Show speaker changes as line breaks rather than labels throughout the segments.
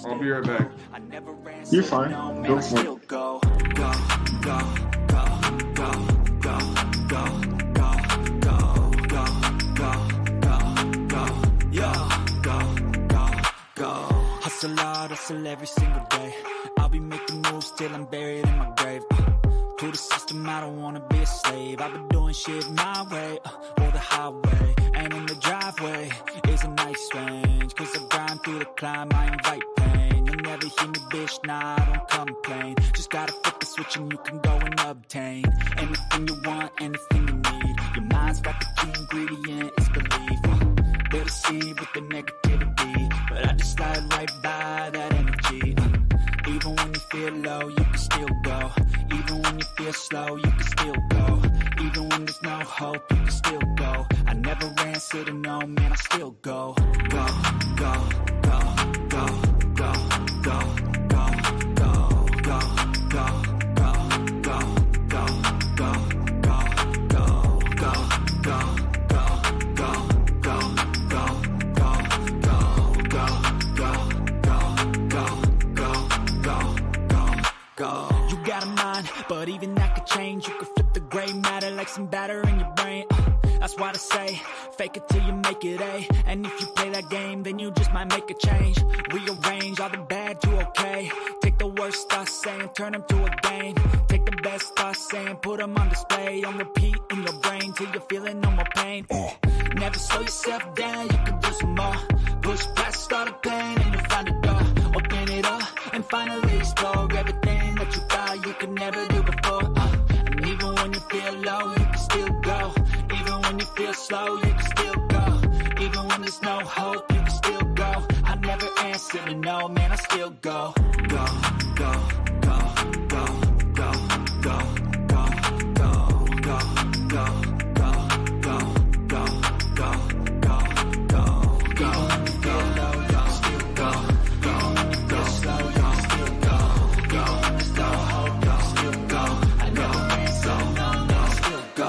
I'll be right back.
You're fine. Go for it.
Go, go, go, go, go, go, go, go, go, go, go, go, go. Hustle hard, hustle every single day. I'll be making moves till I'm buried in my grave. To the system, I don't wanna be a slave. I've been doing shit my way, or the highway. And in the driveway is a nice range. Cause I grind through the climb, I invite pain. You'll never hear me, bitch, nah, I don't complain. Just gotta flip the switch and you can go and obtain anything you want, anything you need. Your mind's got the key ingredient, it's belief. They'll deceive with the negativity, but I just slide right by that energy. Even when you feel low, you can still go. Even when you feel slow, you can still go. Even when there's no hope, you can still go. I never answer to no, man, I still go. Go, go, go, go, go, go, go, go, go, go, go, go, go, go, go, go, go, go. You got a mind, but even that could change. You could flip the gray matter like some batter in your brain. That's why I say, fake it till you make it A. And if you play that game, then you just might make a change. Rearrange all the bad to okay. Take the worst thoughts saying, turn them to a game. Take the best thoughts saying, put them on display. On repeat in your brain till you're feeling no more pain. Never slow yourself down, you can do some more. Push past all the pain and you'll find a door. Open it up and finally explore everything that you thought you could never do before. And even when you feel low, you can still go. Even when you feel slow, you can still go. Even when there's no hope, you can still go. I never answer to no, man, I still go. Go, go, go, go, go, go, go, go, go, go, go, go, go, go, go, go, go. Even when you feel low, you can still go. Even when you feel slow, you can still go. Even when there's no hope, you can still go. I never answer to no, man, I still go.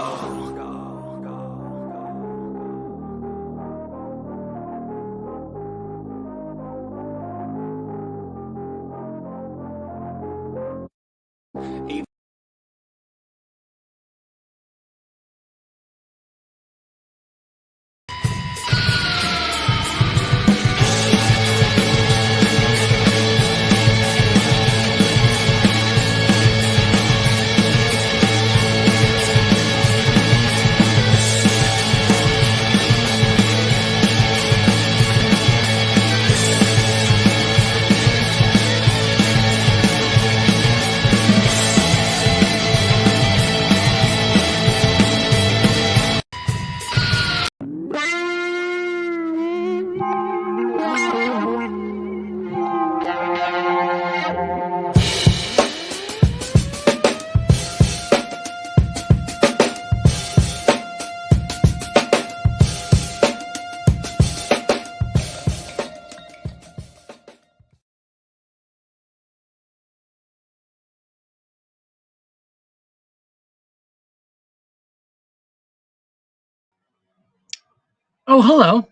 Oh, hello,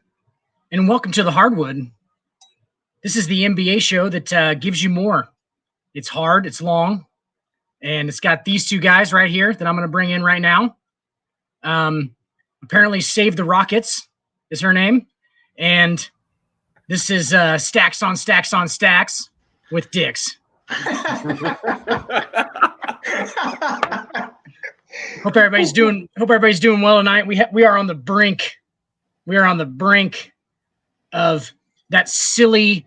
and welcome to the Hardwood. This is the NBA show that gives you more. It's hard, it's long, and it's got these two guys right here that I'm going to bring in right now. Apparently, Save the Rockets is her name, and this is Stacks on Stacks on Stacks with Dicks. Hope everybody's doing well tonight. We are on the brink. We are on the brink of that silly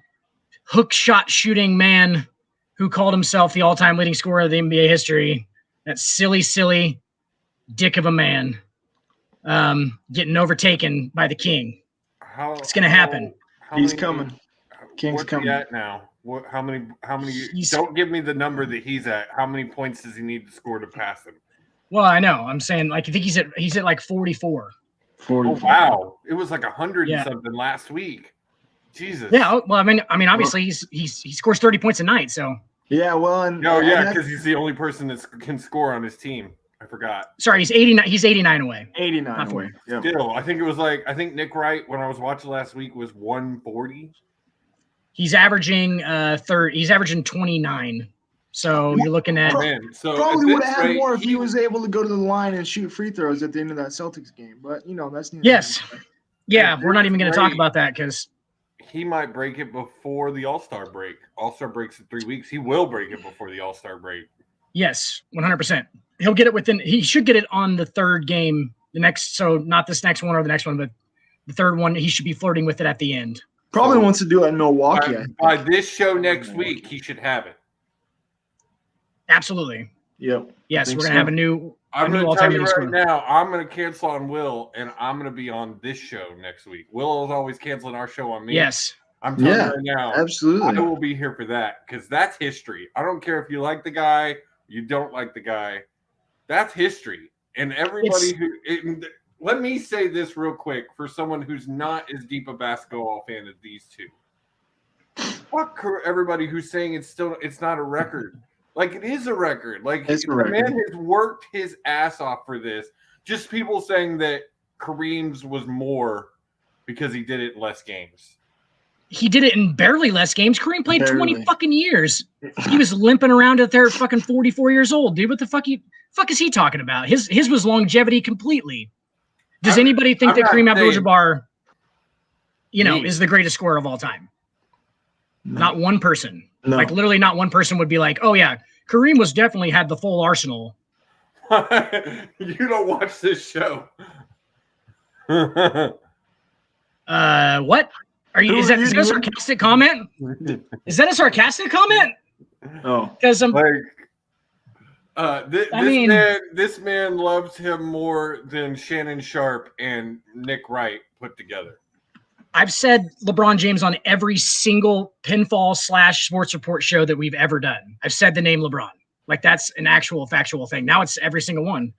hook shot shooting man who called himself the all-time leading scorer of the NBA history. That silly dick of a man getting overtaken by the king. It's going to happen.
He's coming. King's
what's
coming.
He at now? How many? Don't give me the number that he's at. How many points does he need to score to pass him?
Well, I know. I'm saying, like, I think he's at like 44.
40.
Oh wow! It was like 100
Yeah.
and something last week. Jesus.
Yeah. Well, I mean, obviously he scores 30 points a night. So
Yeah, well, and
Oh yeah,
and
because he's the only person that can score on his team. I forgot.
sorry, he's 89. He's 89 away.
89
Not
away. Yeah.
Still, I think Nick Wright when I was watching last week was 140.
He's averaging 29. So you're looking at
So
probably would have had more if he was able to go to the line and shoot free throws at the end of that Celtics game. But that's
yes. Yeah, we're not even going to talk about that because
he might break it before the All-Star break. All-Star breaks in 3 weeks. He will break it before the All-Star break.
Yes, 100%. He'll get it he should get it on the third game. So not this next one or the next one, but the third one, he should be flirting with it at the end.
Probably wants to do it in Milwaukee.
By this show next week, he should have it.
Absolutely.
Yep.
Yes, we're going to have a new
I'm going to tell you right now, I'm going to cancel on Will, and I'm going to be on this show next week. Will is always canceling our show on me.
Yes.
I'm telling you right now.
Absolutely.
I will be here for that because that's history. I don't care if you like the guy, you don't like the guy. That's history. And everybody let me say this real quick for someone who's not as deep a basketball fan as these two. Fuck everybody who's saying it's not a record. Like, it is a record. Like, the man has worked his ass off for this. Just people saying that Kareem's was more because he did it in less games.
He did it in barely less games. Kareem played 20 fucking years. He was limping around at there fucking 44 years old, dude. What the fuck is he talking about? His was longevity completely. Does anybody think that Kareem Abdul-Jabbar, is the greatest scorer of all time? No. Not one person. No. Like, literally not one person would be like, oh, yeah, Kareem definitely had the full arsenal.
You don't watch this show.
What? Is that a sarcastic comment? Is that a sarcastic comment?
Oh.
Because I'm
this man loves him more than Shannon Sharp and Nick Wright put together.
I've said LeBron James on every single pinfall / sports report show that we've ever done. I've said the name LeBron. Like, that's an actual factual thing. Now it's every single one.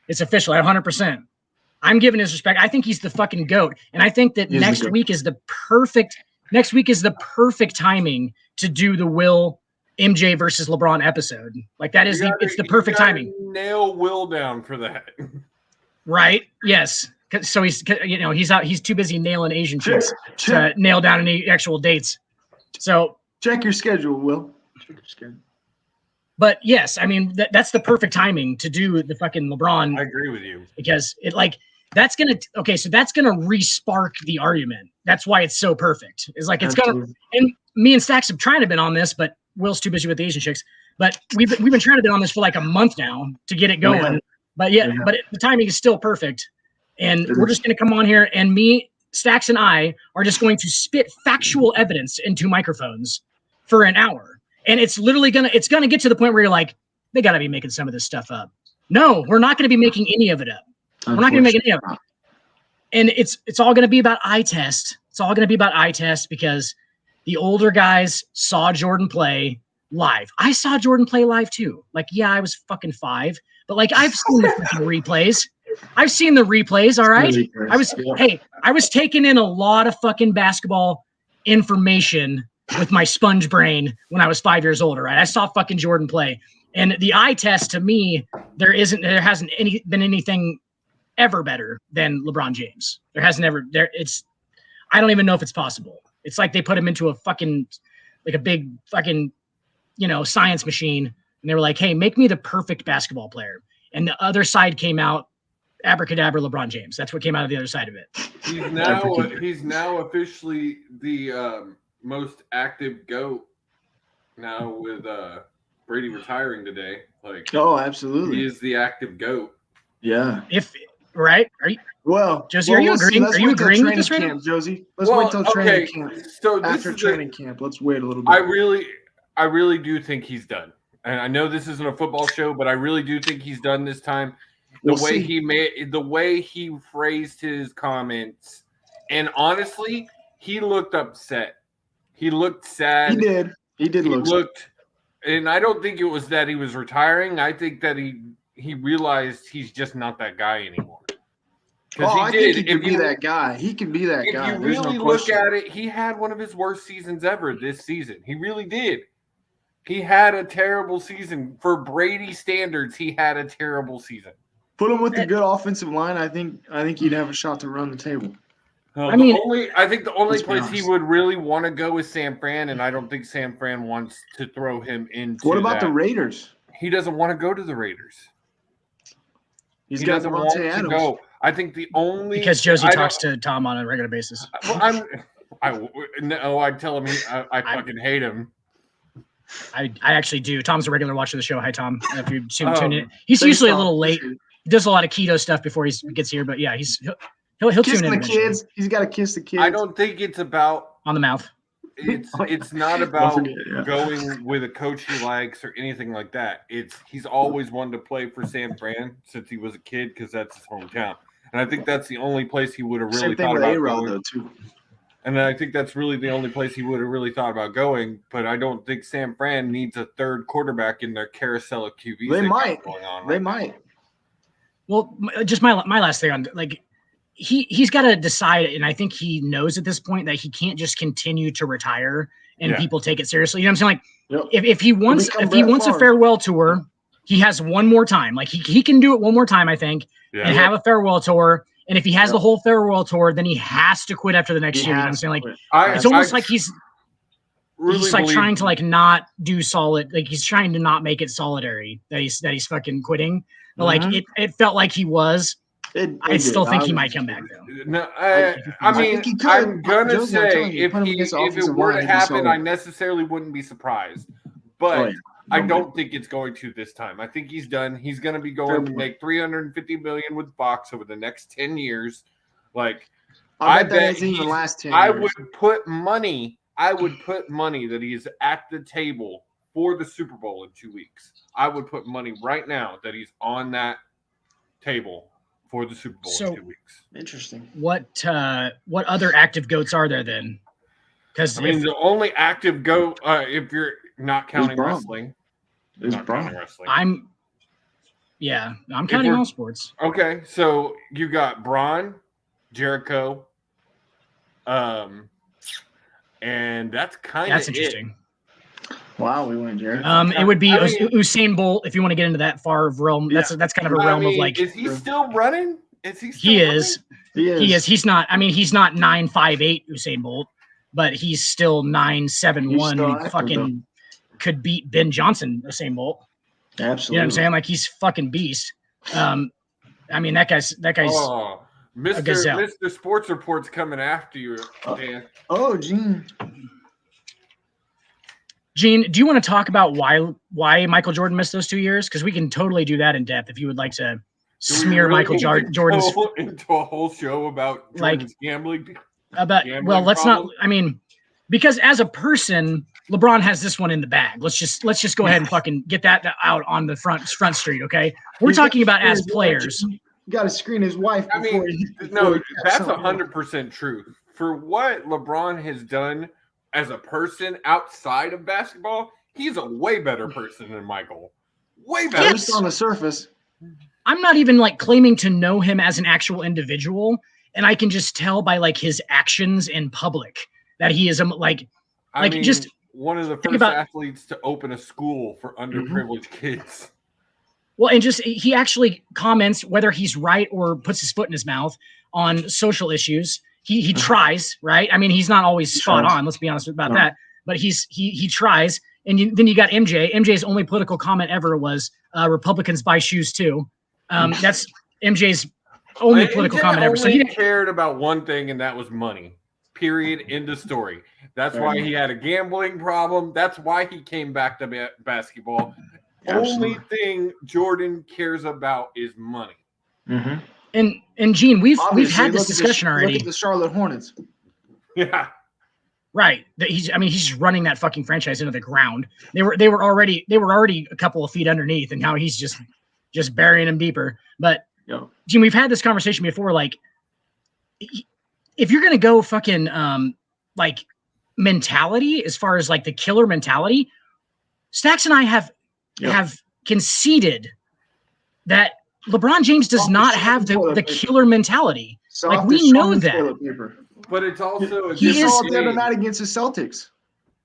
It's official at 100%. I'm giving his respect. I think he's the fucking GOAT. And I think that next week is the perfect timing to do the Will MJ versus LeBron episode. Like, that is it's the perfect timing.
Nail Will down for that.
Right? Yes. So he's too busy nailing Asian chicks to nail down any actual dates. So
check your schedule, Will. Check your schedule.
But yes, I mean that's the perfect timing to do the fucking LeBron.
I agree with you
because that's gonna re-spark the argument. That's why it's so perfect. It's like it's gonna. And me and Stacks have tried to been on this, but Will's too busy with the Asian chicks. But we've been trying to be on this for like a month now to get it going. But the timing is still perfect. And we're just going to come on here, and me, Stacks, and I are just going to spit factual evidence into microphones for an hour. And it's literally going to get to the point where you're like, they got to be making some of this stuff up. No, we're not going to be making any of it up. We're not going to make any of it up. And it's all going to be about eye test. It's all going to be about eye test because the older guys saw Jordan play live. I saw Jordan play live too. Like, yeah, I was fucking 5, but like I've seen the fucking replays. I've seen the replays, all right? I was taking in a lot of fucking basketball information with my sponge brain when I was 5 years old, all right? I saw fucking Jordan play. And the eye test to me, there hasn't been anything ever better than LeBron James. There hasn't ever I don't even know if it's possible. It's like they put him into a fucking like a big fucking, science machine, and they were like, "Hey, make me the perfect basketball player." And the other side came out, abracadabra, LeBron James. That's what came out of the other side of it.
He's now officially the most active GOAT now with Brady retiring today. Like,
oh, absolutely,
he is the active GOAT.
Yeah.
Are you?
Well,
Josie, are you agreeing? Are you agreeing with this right now,
Josie? Let's wait till training camp. So after training camp, let's wait a little bit.
I really do think he's done. And I know this isn't a football show, but I really do think he's done this time. The way he phrased his comments, and honestly, he looked upset. He looked sad.
He did look.
And I don't think it was that he was retiring. I think that he realized he's just not that guy anymore.
I think he can be that guy. He can be that guy.
If you really look at it, he had one of his worst seasons ever this season. He really did. He had a terrible season. For Brady standards, he had a terrible season.
Put him with the good offensive line. I think he'd have a shot to run the table.
I mean,
I think the only
let's be
place he
honest.
would really want to go is San Fran, and I don't think San Fran wants to throw him into.
What about
that.
the Raiders?
He doesn't want to go to the Raiders.
He's
He
got
doesn't want
Devontae
to
Adams.
go. I think the only
because Josie
I
talks to Tom on a regular basis.
Well, I'd tell him I fucking hate him.
I actually do. Tom's a regular watcher of the show. Hi, Tom. If you tune in, he's
Thanks,
usually a
Tom.
little late. He does a lot of keto stuff before he gets here, but yeah, he'll
Kiss
tune in
the
eventually.
kids. He's got to kiss the kids.
I don't think it's about
On the mouth.
it's not about
forget, yeah.
going with a coach he likes or anything like that. He's always wanted to play for San Fran since he was a kid because that's his hometown, and I think that's the only place he would have really
Same thing
thought
with
about
A-Rod,
going.
though, too.
And I think that's really the only place he would have really thought about going. But I don't think San Fran needs a third quarterback in their carousel of QBs.
They
got
might.
going on
They
right now.
might.
Well, just my last thing on like he's got to decide, and I think he knows at this point that he can't just continue to retire and
Yeah.
people take it seriously. You know what I'm saying? Like
Yep.
if he wants
become
if he
Brett
wants a
Favre.
farewell tour, he has one more time. Like he can do it one more time, I think, and
Yeah.
have a farewell tour. And if he has
Yep.
the whole farewell tour, then he has to quit after the next
He
year. You know what I'm
has
saying? Like
to quit.
it's almost like he's
really
like
believe-
trying to like not do solid. Like he's trying to not make it solidary that he's fucking quitting. But like
Mhm.
it felt like he was. I still think he
I-
might come back though.
No,
I
I mean,
think he could.
I'm gonna
Josie, I'm
say
telling you,
if
put him against the
it
offensive
were to
line, he'd be
happen,
solid.
I necessarily wouldn't be surprised. But
Oh, yeah.
I
No,
don't think it's going to this time. I think he's done. He's going to be going to
point.
make $350 million with Fox over the next 10 years. Like
I
I
bet
bet
that isn't even
he's-
last 10
I
years.
would put money. I would put money that he is at the table for the Super Bowl in 2 weeks. I would put money right now that he's on that table for the Super Bowl
So-
in 2 weeks.
Interesting.
What other active goats are there then? Because
I mean, the only active goat, if you're not counting
Braun.
wrestling,
It's
not counting
Braun.
wrestling.
I'm counting
we're-
all sports.
Okay, so you got Braun, Jericho, and that's kind of
That's interesting.
Wow, we went, Jared.
It would be
I mean-
Usain Bolt if you want to get into that far of realm. That's kind of a realm of like
is he still running? Is he? Still
he
running?
is.
He is.
He is. He's not. I mean, he's not 9'5" Usain Bolt, but he's still 9'7"
He's still active,
fucking could beat Ben Johnson. Usain Bolt.
Absolutely.
You know what I'm saying? Like he's fucking beast. I mean that guy's.
Oh,
gazelle.
Mr. Sports Report's coming after you, Dan.
Oh, Gene.
Gene, do you want to talk about why Michael Jordan missed those 2 years? Because we can totally do that in depth if you would like to
Do we
smear
really
Michael
need to
Jordan's
go into a whole show about
Like-
Jordan's gambling.
about.
gambling
Well, let's
problem?
not. I mean, because as a person, LeBron has this one in the bag. Let's just go ahead and fucking get that out on the front street. Okay, we're
He's got
talking about
to
as
screen his wife.
players.
You got to screen his wife
I
before
mean,
he.
no,
before he
that's
caps something.
100% true. For what LeBron has done as a person outside of basketball, he's a way better person than Michael. Way better.
At least on the surface.
I'm not even like claiming to know him as an actual individual, and I can just tell by like his actions in public that he is like
I
like,
mean,
just
one of the
think
first
about-
athletes to open a school for underprivileged kids.
well, and just he actually comments whether he's right or puts his foot in his mouth on social issues. He tries, right? I mean, he's not always spot
tries.
on. Let's be honest about
No.
that. But he tries. And then you got MJ. MJ's only political comment ever was Republicans buy shoes too. That's MJ's only political
MJ
comment ever. So
only
he didn't.
cared about one thing, and that was money. Period. End of story. That's why he had a gambling problem. That's why he came back to basketball.
Absolutely.
Only thing Jordan cares about is money.
Mm-hmm.
And Gene, we've
Obviously,
had this
look at
discussion already.
Look at the Charlotte Hornets.
Yeah.
Right. That he's just running that fucking franchise into the ground. They were already a couple of feet underneath, and now he's just burying them deeper. But
Yo.
Jim, we've had this conversation before. Like, if you're gonna go fucking like mentality, as far as like the killer mentality, Stacks and I have conceded that LeBron James does not have the killer mentality. Like, we know that.
But it's also a
He
He
different
saw it the other
game.
night against the Celtics.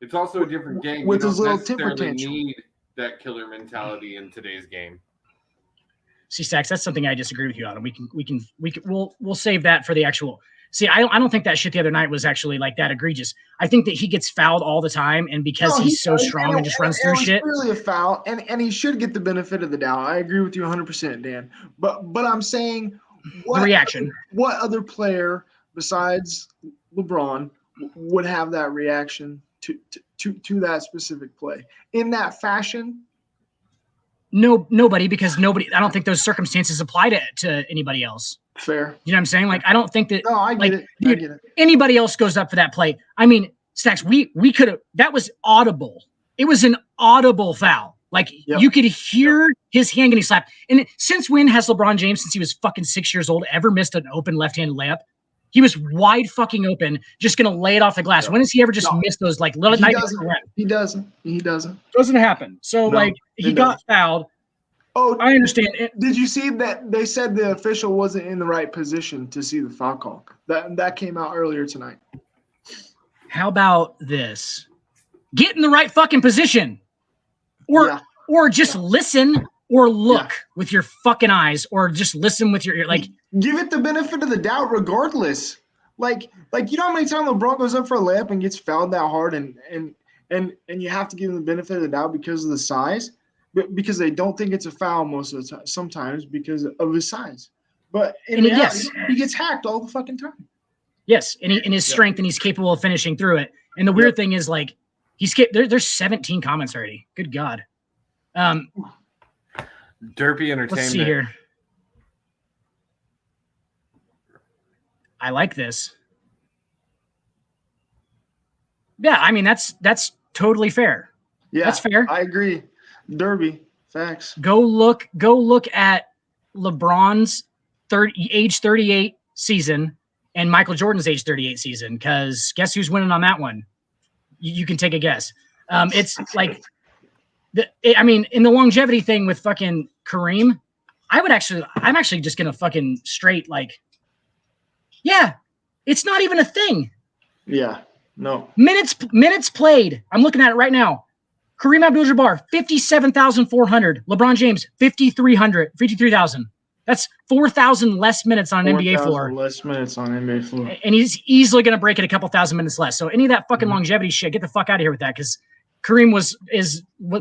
It's also a different game.
With
You
his
don't
little temper
necessarily
tantrum.
need that killer mentality in today's game.
See, Stacks, that's something I disagree with you on. And we'll save that for the actual. See, I don't think that shit the other night was actually like that egregious. I think that he gets fouled all the time, and because he's so strong and just runs through shit.
It was clearly a foul, and he should get the benefit of the doubt. I agree with you 100%, Dan. But I'm saying,
The reaction.
What other player besides LeBron would have that reaction to that specific play in that fashion?
No, nobody, because nobody. I don't think those circumstances apply to anybody else.
Fair.
You know what I'm saying? Like, I don't think that.
No, I get it. I get it.
Anybody else goes up for that play. I mean, Stacks, we could have. That was audible. It was an audible foul. Like, you could hear his hand getting slapped. And since when has LeBron James, since he was fucking 6 years old, ever missed an open left-handed layup? He was wide fucking open, just gonna lay it off the glass. When has he ever just missed those like little?
He doesn't.
Doesn't happen. So he got fouled.
Oh,
I understand.
Did you see that they said the official wasn't in the right position to see the foul call? That came out earlier tonight.
How about this? Get in the right fucking position, or just listen or look with your fucking eyes, or just listen with your ear. Like,
give it the benefit of the doubt, regardless. Like you know how many times LeBron goes up for a layup and gets fouled that hard, and you have to give him the benefit of the doubt because of the size, because they don't think it's a foul most of the time. Sometimes because of his size, but in reality, he gets hacked all the fucking time.
Yes, and his strength, and he's capable of finishing through it. And the weird thing is, like, there's 17 comments already. Good God.
Derpy Entertainment.
Let's see here. I like this. Yeah, I mean that's totally fair.
Yeah,
that's fair.
I agree. Derby, facts.
Go look at LeBron's age 38 season and Michael Jordan's age 38 season, because guess who's winning on that one? You can take a guess. It's like in the longevity thing with fucking Kareem, I'm actually just gonna fucking straight it's not even a thing.
Yeah, no.
Minutes played. I'm looking at it right now. Kareem Abdul-Jabbar, 57,400. LeBron James, 53,000. That's 4,000 less minutes on an NBA floor.
Less minutes on NBA floor.
And he's easily going to break it a couple thousand minutes less. So any of that fucking longevity shit, get the fuck out of here with that, because Kareem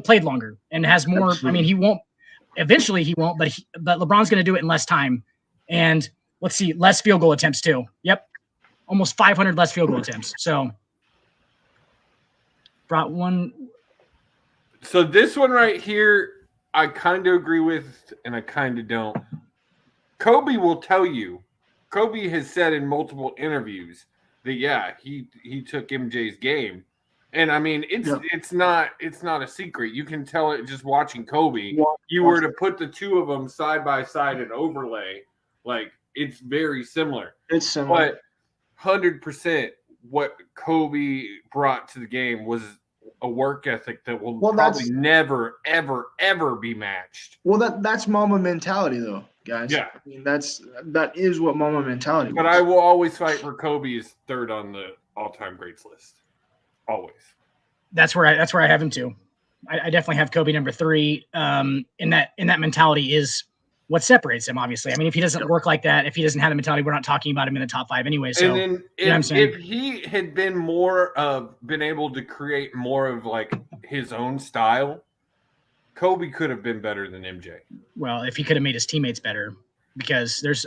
played longer and has more. Absolutely. I mean, he won't. Eventually, he won't. But LeBron's going to do it in less time. And let's see, less field goal attempts too. Yep, almost 500 less field goal attempts. So brought one.
So this one right here, I kind of agree with, and I kind of don't. Kobe will tell you. Kobe has said in multiple interviews that he took MJ's game, and I mean it's not a secret. You can tell it just watching Kobe. You were to put the two of them side by side and overlay, like it's very similar.
It's similar,
but 100% what Kobe brought to the game was a work ethic that will probably never, ever, ever be matched.
Well, that's Mamba mentality, though, guys. Yeah, I mean that is what Mamba mentality.
But was. I will always fight for Kobe is third on the all-time greats list. Always.
That's where I have him too. I definitely have Kobe number 3. In that mentality is what separates him. Obviously, I mean, if he doesn't work like that, if he doesn't have the mentality, we're not talking about him in the top 5 anyway. So,
and then if he had been been able to create more of like his own style, Kobe could have been better than MJ.
Well, if he could have made his teammates better, because there's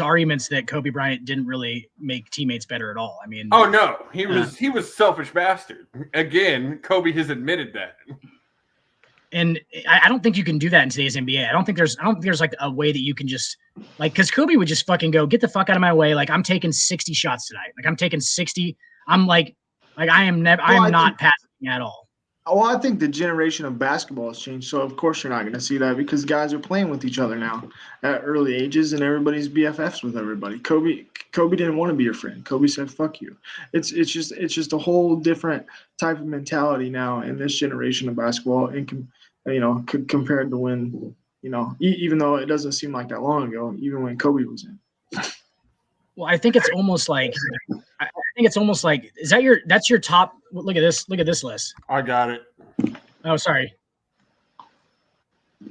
arguments that Kobe Bryant didn't really make teammates better at all. I mean,
oh no, he was selfish bastard. Again, Kobe has admitted that.
And I don't think you can do that in today's NBA. I don't think there's like a way that you can just like, because Kobe would just fucking go, get the fuck out of my way. Like, I'm taking 60 shots tonight. Like, I'm taking 60. I'm like I am never. I am not passing at all.
Well, I think the generation of basketball has changed. So of course you're not going to see that, because guys are playing with each other now at early ages, and everybody's BFFs with everybody. Kobe didn't want to be your friend. Kobe said, "Fuck you." It's just a whole different type of mentality now in this generation of basketball, and compared to when, even though it doesn't seem like that long ago, even when Kobe was in.
Well, I think it's almost like that's your top. Look at this list.
I got it.
Oh, sorry.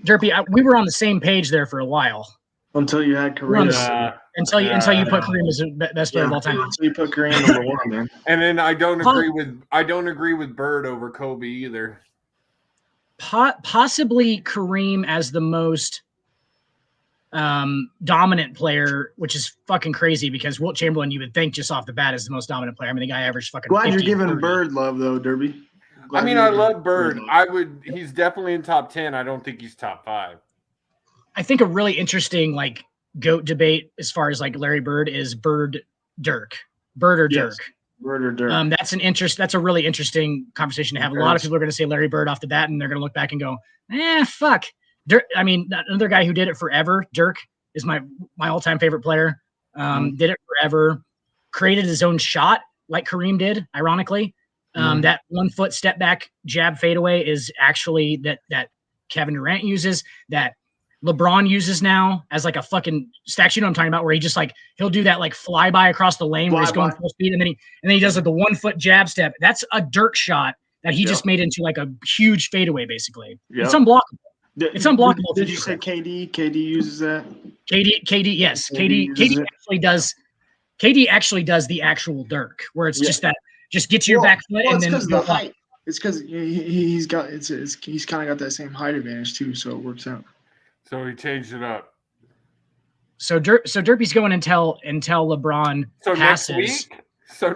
Derpy, we were on the same page there for a while.
Until you had
We're on
Kareem.
the- until you put Kareem as the best player of all time.
Until you put Kareem number one, man.
And then I don't agree with Bird over Kobe either.
Possibly Kareem as the most dominant player, which is fucking crazy because Wilt Chamberlain, you would think just off the bat, is the most dominant player. I mean, the guy averaged fucking.
Glad
50,
you're giving
30.
Bird love though, Derby.
I mean, I love Bird. He's definitely in top 10. I don't think he's top 5.
I think a really interesting like GOAT debate as far as like Larry Bird is Bird Dirk. Bird or Dirk.
Bird or Dirk.
That's a really interesting conversation to have. A lot of people are going to say Larry Bird off the bat, and they're going to look back and go, fuck. Dirk, I mean, another guy who did it forever, Dirk, is my all-time favorite player. Did it forever. Created his own shot like Kareem did, ironically. That 1 foot step back jab fadeaway is actually that Kevin Durant uses, that LeBron uses now as like a fucking stack. You know what I'm talking about? Where he just like he'll do that like flyby across the lane where he's going full speed, and then he does like the 1 foot jab step. That's a Dirk shot that he just made into like a huge fadeaway. Basically, it's unblockable. It's unblockable.
Did you say KD? KD uses that.
KD, yes. KD actually does the actual Dirk, where it's just that. Just get to your back foot and then go
height. It's because he's kind of got that same height advantage too, so it works out.
So he changed it up.
So Derpy's going until LeBron passes.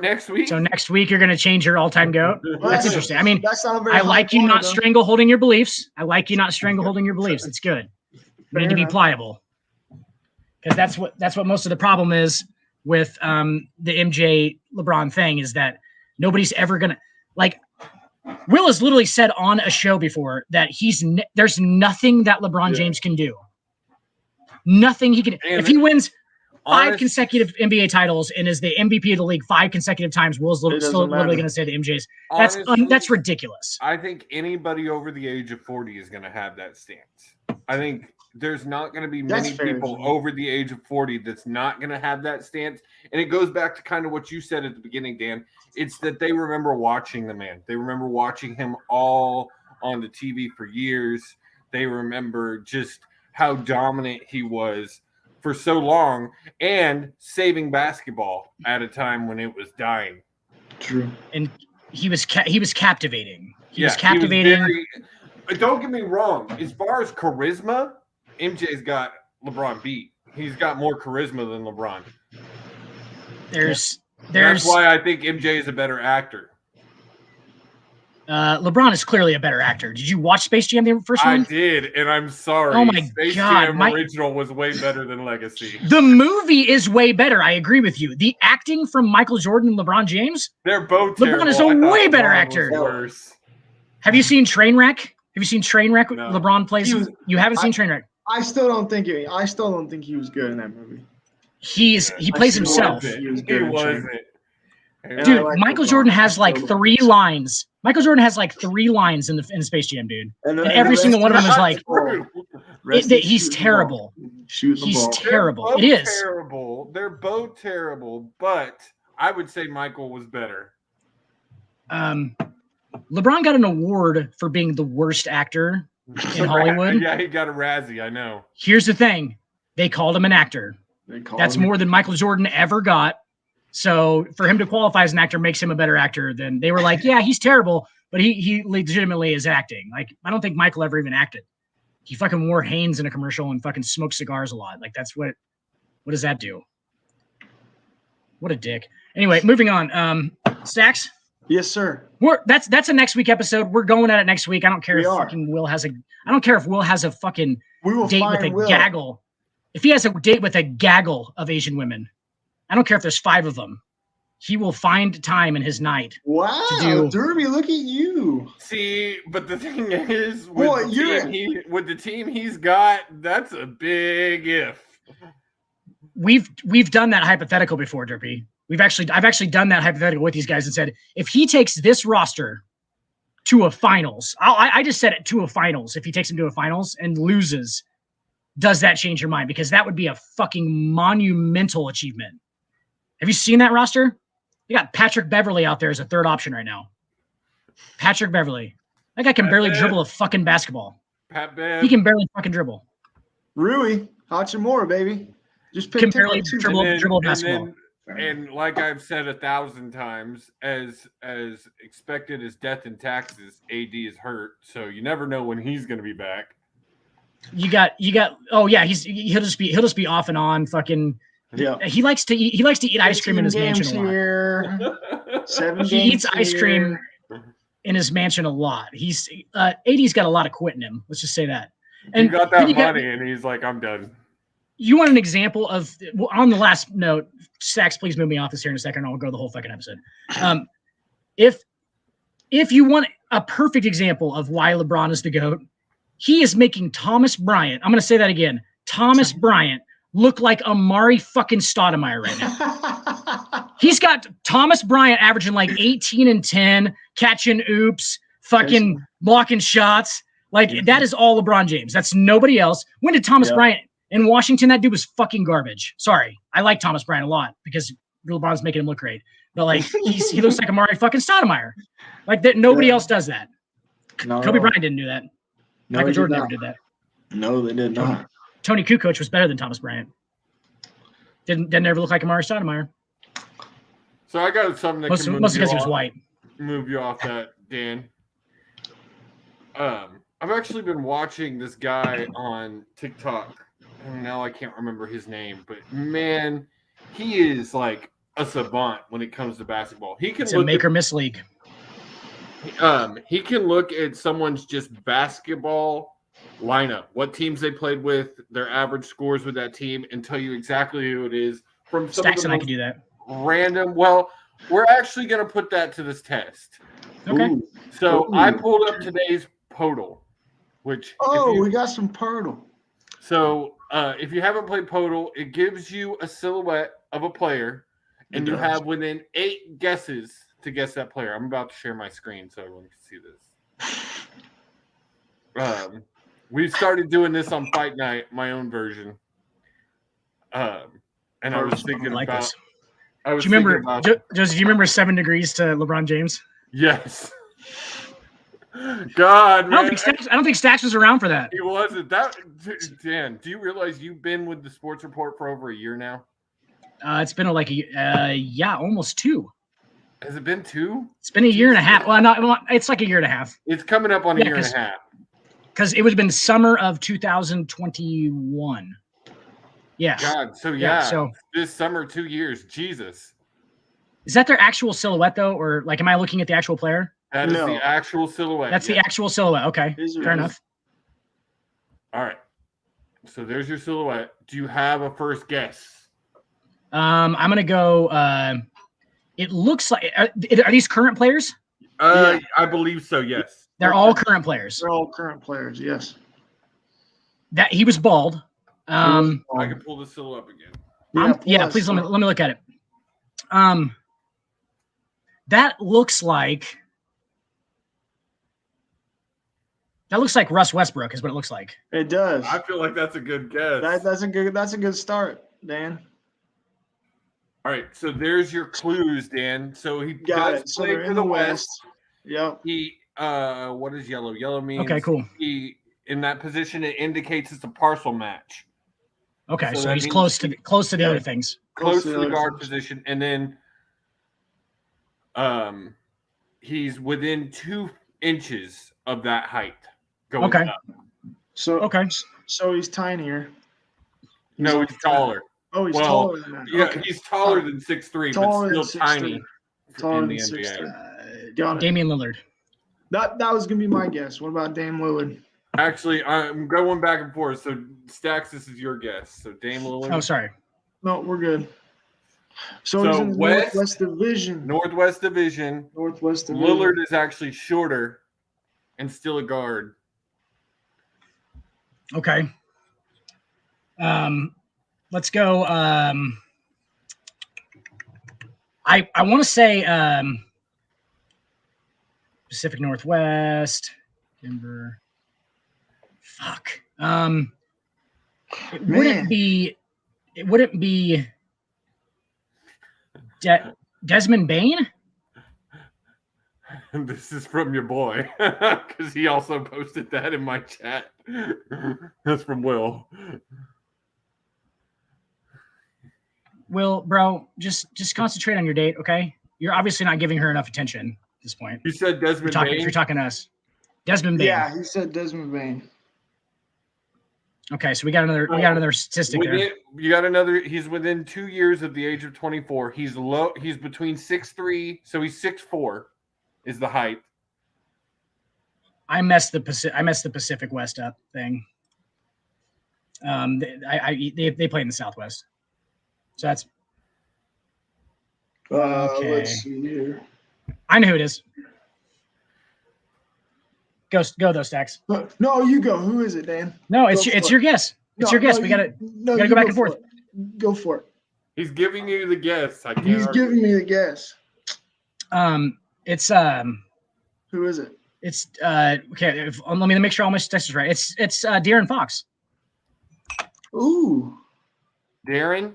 Next week.
So next week you're going to change your all-time GOAT. That's interesting. I mean, I like you not
though.
strangle holding your beliefs. It's good. You need to be pliable, because that's what most of the problem is with the MJ LeBron thing, is that nobody's ever gonna like. Will has literally said on a show before that there's nothing that LeBron James can do. Nothing he can. If he wins 5 consecutive NBA titles and is the MVP of the league 5 consecutive times, Will's still literally going to say the MJ's. That's ridiculous.
I think anybody over the age of 40 is going to have that stance. I think there's not going to be many people over the age of 40 that's not going to have that stance. And it goes back to kind of what you said at the beginning, Dan. It's that they remember watching the man. They remember watching him all on the TV for years. They remember just how dominant he was for so long and saving basketball at a time when it was dying.
True.
And he was captivating. He was captivating.
Don't get me wrong. As far as charisma, MJ's got LeBron beat. He's got more charisma than LeBron.
That's
why I think MJ is a better actor.
LeBron is clearly a better actor. Did you watch Space Jam, the first one?
I did, and I'm sorry.
Oh my
Space
God,
Jam original was way better than Legacy.
The movie is way better. I agree with you. The acting from Michael Jordan and LeBron James,
they're both
LeBron
terrible.
is a way better actor.
Worse.
Have you seen Trainwreck? Have you seen Trainwreck?
No.
LeBron plays. You haven't seen Trainwreck.
I still don't think he was good in that movie.
He plays himself.
He wasn't.
Dude, Michael Jordan has like 3 lines. Michael Jordan has like 3 lines in Space Jam, dude. And every single one of them is like, he's terrible. He's terrible. It is
terrible. They're both terrible, but I would say Michael was better.
LeBron got an award for being the worst actor in Hollywood.
Yeah, he got a Razzie. I know.
Here's the thing: they called him an actor. That's more than Michael Jordan ever got. So for him to qualify as an actor makes him a better actor than they were like, yeah, he's terrible, but he legitimately is acting. Like, I don't think Michael ever even acted. He fucking wore Hanes in a commercial and fucking smoked cigars a lot. Like, that's what does that do? What a dick. Anyway, moving on. Stacks?
Yes, sir.
That's a next week episode. We're going at it next week. I don't care fucking Will has I don't care if Will has a fucking date with a gaggle. If he has a date with a gaggle of Asian women, I don't care if there's 5 of them. He will find time in his night.
Wow, Derby, look at you.
See, but the thing is, with the team he's got, that's a big if.
We've done that hypothetical before, Derby. I've actually done that hypothetical with these guys and said, if he takes this roster to a finals, I just said it to a finals. If he takes them to a finals and loses, does that change your mind? Because that would be a fucking monumental achievement. Have you seen that roster? You got Patrick Beverly out there as a 3rd option right now. Patrick Beverly. That guy can barely dribble a fucking basketball.
Pat Bev.
He can barely fucking dribble.
Rui. Hachimura, baby. Just pick
Comparatively
Timber.
dribble basketball.
And like I've said 1,000 times, as expected as death and taxes, AD is hurt, so you never know when he's going to be back.
You got. Oh yeah, he'll just be off and on. Fucking.
Yeah.
He likes to eat ice cream in his mansion a lot.
Here. 7
He
games
eats ice cream in his mansion a lot. He's AD's got a lot of quit in him. Let's just say that. And
he got that money, and he's like, I'm done.
You want an example of on the last note, Stacks, please move me off this here in a second. I'll go the whole fucking episode. If you want a perfect example of why LeBron is the GOAT, he is making Thomas Bryant. I'm going to say that again. Thomas Bryant look like Amari fucking Stoudemire right now. He's got Thomas Bryant averaging like 18 and 10, catching oops, fucking blocking shots. Like that is all LeBron James. That's nobody else. When did Thomas Bryant in Washington? That dude was fucking garbage. Sorry. I like Thomas Bryant a lot because LeBron's making him look great. But like he looks like Amari fucking Stoudemire. Like that nobody else does that. Kobe Bryant didn't do that.
No,
Michael Jordan never did that.
No, they did not.
Tony Kukoc was better than Thomas Bryant. Didn't ever look like Amari Stoudemire.
So I got something that
Mostly because he was white.
Move you off that, Dan. I've actually been watching this guy on TikTok. And now I can't remember his name, but man, he is like a savant when it comes to basketball. He can
It's a make or miss league.
He can look at someone's just basketball lineup, what teams they played with, their average scores with that team, and tell you exactly who it is. From some
Stacks
of the
and I can do that.
random. Well, we're actually going to put that to this test.
Okay.
So I pulled up today's Podal, which
we got some Pirtle.
So if you haven't played Podal, it gives you a silhouette of a player, and you have within 8 guesses to guess that player. I'm about to share my screen so everyone can see this. We started doing this on Fight Night, my own version. And I was thinking about.
This. Do you remember, Joseph? Do you remember 7 Degrees to LeBron James?
Yes. God, man.
I don't think Stacks was around for that.
He wasn't. That Dan, do you realize you've been with the Sports Report for over a year now?
It's been like almost 2.
Has it been 2?
It's been a year and a half. Well, it's like a year and a half.
It's coming up on a year and a half.
Because it would have been summer of 2021. Yeah.
God, so this summer, 2 years. Jesus.
Is that their actual silhouette though, or like, am I looking at the actual player?
That is the actual silhouette.
That's the actual silhouette. Okay, fair enough.
All right. So there's your silhouette. Do you have a first guess?
I'm gonna go. It looks like are these current players?
I believe so. Yes.
They're all current players.
They're all current players. Yes.
That he was bald.
I can pull the silhouette again.
Please let me look at it. That looks like Russ Westbrook is what it looks like.
It does.
I feel like that's a good guess.
That's a good start, Dan.
All right, so there's your clues, Dan. So he
got it.
Play for the West.
Yep.
He what is yellow? Yellow means
okay, cool.
He in that position it indicates it's a parcel match.
Okay, so he's close to the other things.
Close to the guard position, and then he's within 2 inches of that height. Going up.
So he's tinier.
No, he's taller.
Oh, he's taller than that.
Yeah, he's taller than 6'3", but still tiny.
Taller than 6'3".
Damian Lillard.
That was gonna be my guess. What about Dame Lillard?
Actually, I'm going back and forth. So Stacks, this is your guess. So Dame Lillard.
Oh, sorry.
No, we're good. So he's in the Northwest Division.
Northwest Division. Lillard is actually shorter and still a guard.
Okay. Let's go. I want to say Pacific Northwest, Denver. Fuck. It wouldn't be Desmond Bain?
This is from your boy, because he also posted that in my chat. That's from Will.
Will, bro, just concentrate on your date, okay? You're obviously not giving her enough attention at this point.
You said Desmond
If
Bain?
you're talking to us. Desmond Bain.
Yeah, he said Desmond Bain.
Okay, so we got another statistic there.
You got another. He's within 2 years of the age of 24. He's low. He's between 6'3", so he's 6'4", is the height.
I messed the Pacific West up thing. They play in the Southwest, so that's okay.
Let's see here.
I know who it is. Go though, Stacks.
No, you go. Who is it, Dan?
No, it's your guess. It's your guess. We gotta go back and forth.
Go for it.
He's giving you the guess.
He's giving me the guess.
It's
Who is it?
It's okay. Let me make sure all my stats is right. It's De'Aaron Fox.
Ooh,
De'Aaron.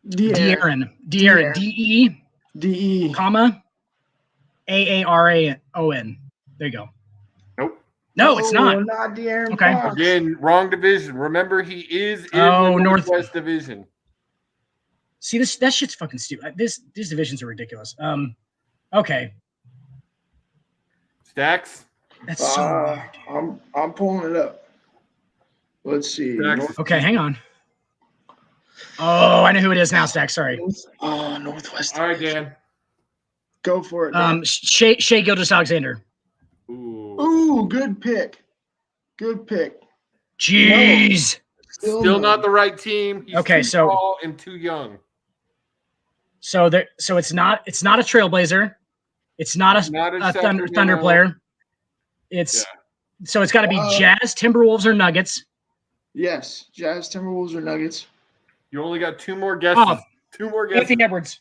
De'Aaron.
D-E.
comma Aaron. There you go.
Nope.
No, it's not.
Not De'Aaron
Okay.
Fox.
Again, wrong division. Remember, he is in the Northwest Division.
See, that shit's fucking stupid. These divisions are ridiculous. Okay.
Stacks.
That's so weird.
I'm pulling it up. Let's see.
Stacks.
Okay, hang on. Oh, I know who it is now, Stack. Sorry.
Northwest.
All right, Dan.
Go for it. Dan.
Shea Gilgeous-Alexander.
Ooh,
good pick. Good pick.
Jeez.
Still not the right team. He's
Okay,
too
so-
tall and too young.
So it's not a Trailblazer. It's not a Thunder player. So it's got to be Jazz, Timberwolves, or Nuggets.
Yes, Jazz, Timberwolves, or Nuggets.
You only got 2 more guesses.
Oh,
2 more guesses.
Anthony Edwards.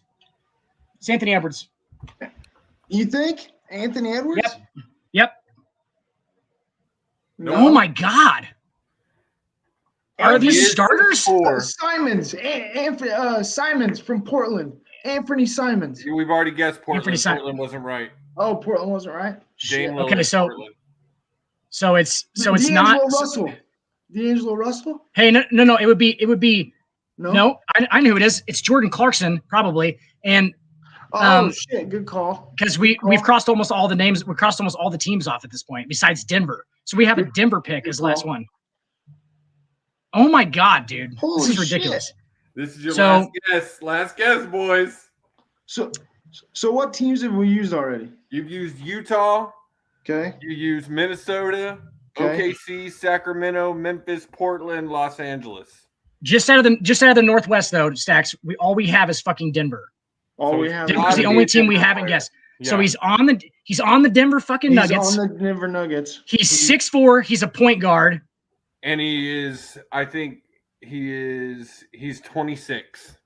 It's Anthony Edwards.
You think Anthony Edwards?
Yep.
No.
Oh my God. Are these starters?
Simons. Simons from Portland. Anthony Simons.
We've already guessed Portland.
Anthony Simons.
Portland wasn't right.
Oh, Portland wasn't right.
Dane Lillard,
Okay, so
Portland.
it's not
Russell. D'Angelo Russell?
Hey, no. It would be
No.
I know who it is. It's Jordan Clarkson, probably. And
shit, good call.
because we've crossed almost all the names, we crossed almost all the teams off at this point, besides Denver. So we have a Denver pick as the last one. Oh my God, dude.
Holy
this is ridiculous.
shit.
This is your last guess. Last guess, boys.
So what teams have we used already?
You've used Utah.
Okay.
You used Minnesota,
Okay.
OKC, Sacramento, Memphis, Portland, Los Angeles.
Just out of the Northwest, though, Stacks, we have is fucking Denver.
All we have.
Denver's the only team we haven't guessed.
Yeah.
So he's on the Denver fucking Nuggets.
He's on the Denver Nuggets.
He's 6'4". He's a point guard.
And he's 26.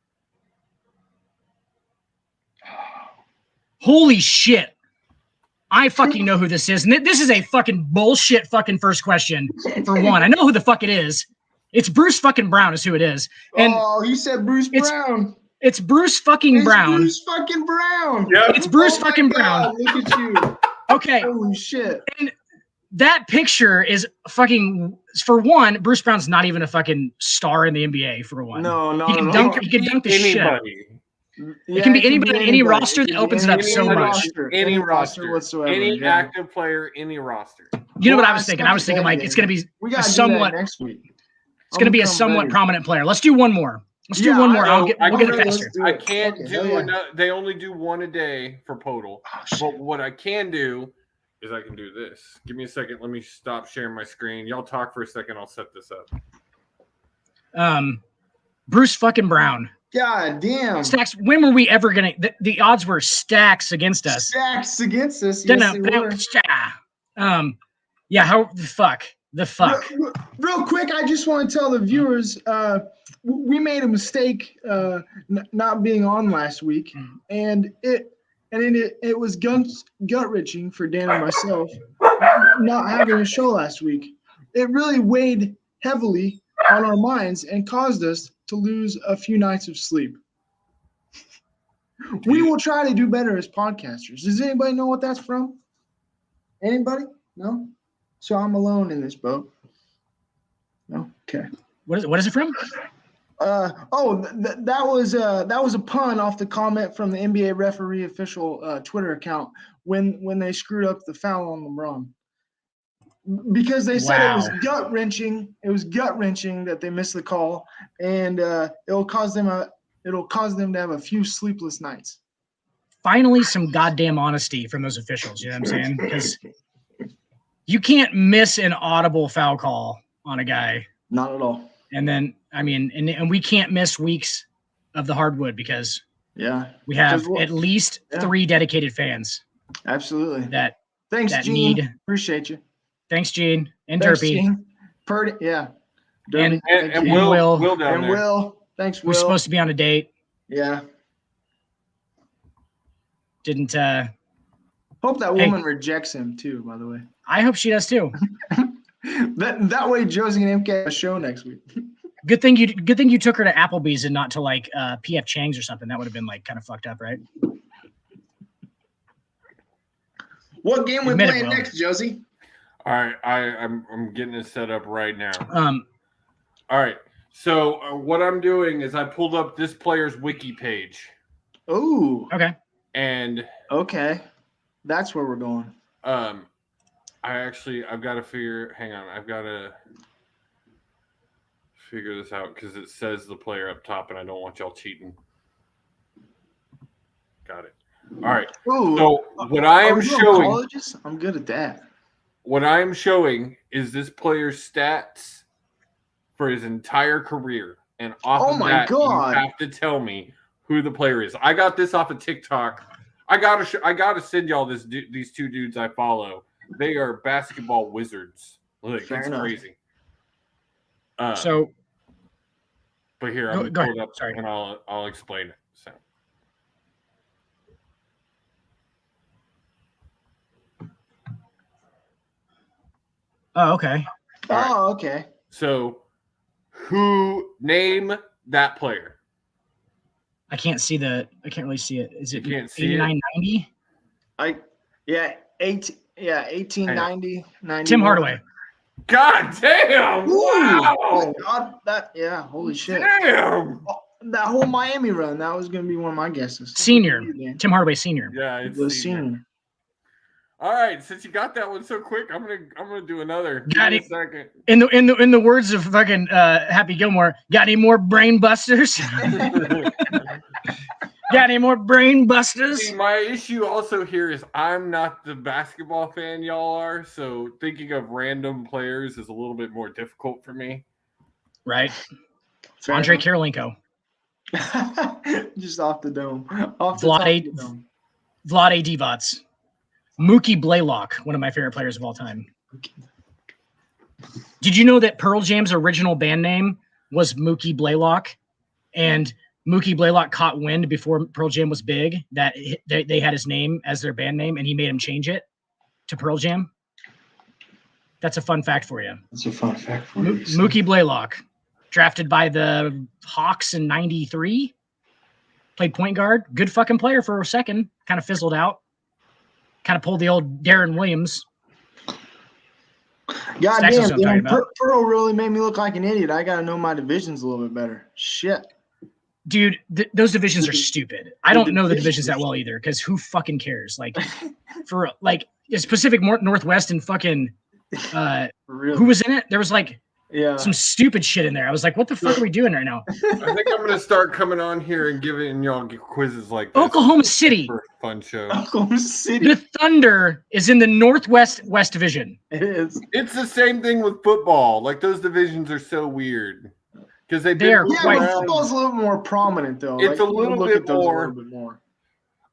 Holy shit. I fucking know who this is. And this is a fucking bullshit fucking first question for one. I know who the fuck it is. It's Bruce fucking Brown is who it is. And
you said Bruce Brown.
it's Bruce fucking Brown.
Bruce fucking Brown.
Yep.
It's Bruce
Oh my
fucking
God,
Brown.
Look at you.
Okay.
Holy shit.
And that picture is fucking, for one, Bruce Brown's not even a fucking star in the NBA, for one.
No,
He can dunk the shit out.
Anybody.
It can be anybody, any roster that opens it up so much.
Any roster
whatsoever.
Any active player, any roster.
You know what I was thinking? I was thinking like it's going to be
We
a
got
somewhat
next week.
it's going to be a somewhat prominent player. Let's do one more. Let's do
Yeah,
one more.
I
We'll get it faster.
I can't
Okay,
do
hell yeah.
another. They only do 1 a day for Podal. But what I can do is I can do this. Give me a second. Let me stop sharing my screen. Y'all talk for a second. I'll set this up.
Bruce fucking Brown.
God damn.
Stacks. When were we ever going to? The odds were stacks against us.
Stacks against us. Yes, they were.
Yeah. How the fuck? The fuck.
Real quick, I just want to tell the viewers we made a mistake not being on last week, and it was gut wrenching for Dan and myself not having a show last week. It really weighed heavily on our minds and caused us to lose a few nights of sleep. We will try to do better as podcasters. Does anybody know what that's from? Anybody? No? So I'm alone in this boat. No? Okay.
What is it from?
That was a pun off the comment from the NBA referee official Twitter account when they screwed up the foul on LeBron. Because they said it was
Wow.
gut wrenching. It was gut wrenching that they missed the call, and it'll cause them to have a few sleepless nights.
Finally, some goddamn honesty from those officials. You know what I'm saying? Because you can't miss an audible foul call on a guy.
Not at all.
And then, I mean, and we can't miss weeks of the hardwood because
Yeah,
we have at least 3 dedicated fans.
Absolutely.
Thanks,
Gene.
need.
Appreciate you.
Thanks, Gene and Derpy.
Gene. Purdy, yeah.
And
Will down
and
there.
Will. Thanks, Will.
Who's supposed to be on a date.
Yeah.
Didn't
hope that woman rejects him too, by the way.
I hope she does too.
that way Josie and him can have a show next week.
Good thing you took her to Applebee's and not to like PF Chang's or something. That would have been like kind of fucked up, right?
What game we playing next, Josie?
All right, I'm getting it set up right now. All right. So what I'm doing is I pulled up this player's wiki page.
Oh.
Okay.
And
that's where we're going.
I've got to figure. Hang on, I've got to figure this out because it says the player up top, and I don't want y'all cheating. Got it. All right.
Ooh.
So what I am showing,
colleges? I'm good at that.
What I am showing is this player's stats for his entire career, and off of that, you have to tell me who the player is. I got this off of TikTok. I gotta send y'all these 2 dudes I follow. They are basketball wizards. Look, it's crazy. But here, I'm pulled up, and I'll explain it. So.
Oh, okay.
Right.
Oh, okay.
So, name that player?
I can't really see it. Is it
8990?
1890.
Tim Hardaway.
God damn! Wow!
God, holy shit!
Damn!
That whole Miami run, that was gonna be one of my guesses.
Senior, Tim Hardaway Senior.
Yeah, it's senior. All right, since you got that one so quick, I'm gonna do another.
Got it.
A second.
In the words of fucking Happy Gilmore, got any more brain busters? Got any more brain busters?
See, my issue also here is I'm not the basketball fan y'all are, so thinking of random players is a little bit more difficult for me.
Right. Andre Karolinko.
Just off the dome.
Vlade Divac. Mookie Blaylock, one of my favorite players of all time. Did you know that Pearl Jam's original band name was Mookie Blaylock? And Mookie Blaylock caught wind before Pearl Jam was big that they had his name as their band name, and he made him change it to Pearl Jam. That's a fun fact for you.
That's a fun fact for you.
Mookie Blaylock, drafted by the Hawks in '93, played point guard. Good fucking player for a second. Kind of fizzled out. Kind of pulled the old Darren Williams.
God damn, Pearl really made me look like an idiot. I got to know my divisions a little bit better. Shit.
Dude, those divisions are stupid. I don't know the divisions that well either, because who fucking cares? Like, for like, it's Pacific Northwest and fucking, who was in it? There was like some stupid shit in there. I was like, what the fuck are we doing right now?
I think I'm gonna start coming on here and giving y'all quizzes like this.
Oklahoma City.
For a fun show.
Oklahoma City.
The Thunder is in the Northwest West Division.
It is.
It's the same thing with football. Like, those divisions are so weird. Because
they
are but football's a little more prominent though.
It's
like,
a little bit more.
A little bit more.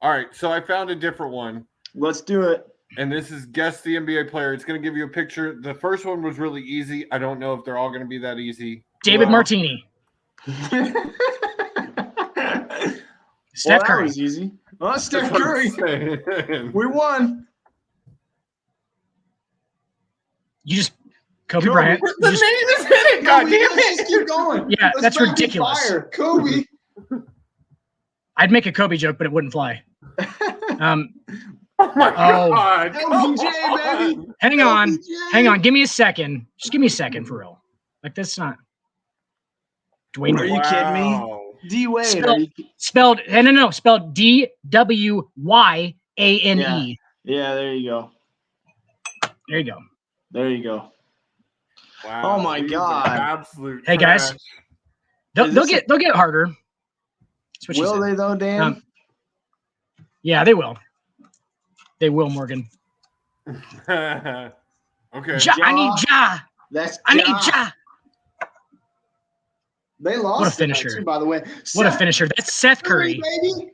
All right, so I found a different one.
Let's do it.
And this is guess the NBA player. It's going to give you a picture. The first one was really easy. I don't know if they're all going to be that easy.
David Martini. Steph Curry.
That was easy. Oh, Steph Curry. We won.
You just Kobe Bryant.
The name is hit it. God damn it.
Just keep going.
Yeah, that's ridiculous.
Fire. Kobe.
I'd make a Kobe joke, but it wouldn't fly.
Oh my God.
LBJ, baby.
Hang on. Give me a second. Just give me a second for real. Like, that's not. Dwayne
Are
Wade.
you kidding me?
Wow.
D Wade.
Spelled spelled DWYANE.
Yeah, there you go.
There you go.
There you go.
Wow.
Oh my
these are
God.
Absolute
Hey, guys.
trash.
They'll get harder. That's what she
Will
said.
they though, Dan?
Yeah, they will. They will, Morgan.
Okay.
I need Ja.
That's
I need
Ja.
Ja.
They lost
What a
tonight,
finisher.
too, by the way.
What a
Seth
finisher. That's Seth Curry.
baby.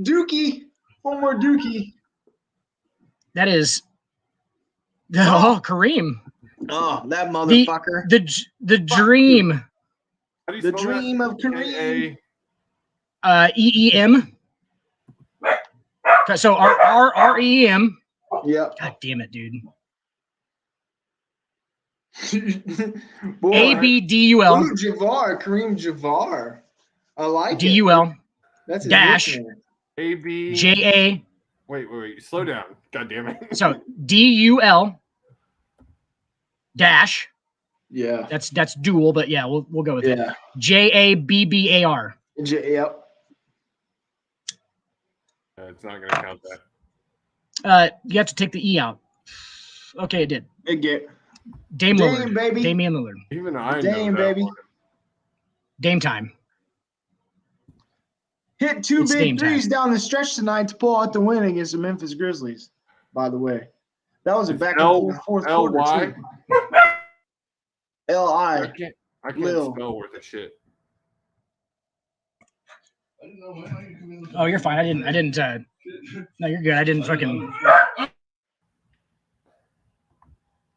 Dookie. One more Dookie.
That is. Oh, Kareem.
Oh, that motherfucker.
The dream.
How do you
The
spell that?
dream of Kareem.
EEM. So REM.
Yep.
God damn it, dude.
Boy.
ABDUL.
Ooh, Jabbar. Kareem Jabbar. I like
DUL.
it. That's his
Dash.
nickname.
AB.
JA.
Wait. Slow down. God damn it.
So DUL dash.
Yeah.
That's dual, but yeah, we'll go with it.
Yeah.
JABBAR.
Yep.
It's not going to count that.
You have to take the E out. Okay, it did.
Big get.
Dame
Dame,
Lillard.
baby.
Damian Lillard.
Even I
Dame,
know that
baby.
one.
Dame time.
Hit two
It's
big
Dame time.
threes down the stretch tonight to pull out the win against the Memphis Grizzlies, by the way. That was a back and forth fourth quarter,
L-Y?
too. L-I.
I can't
Lil.
spell worth a shit.
Oh, you're fine. I didn't no, you're good. I didn't fucking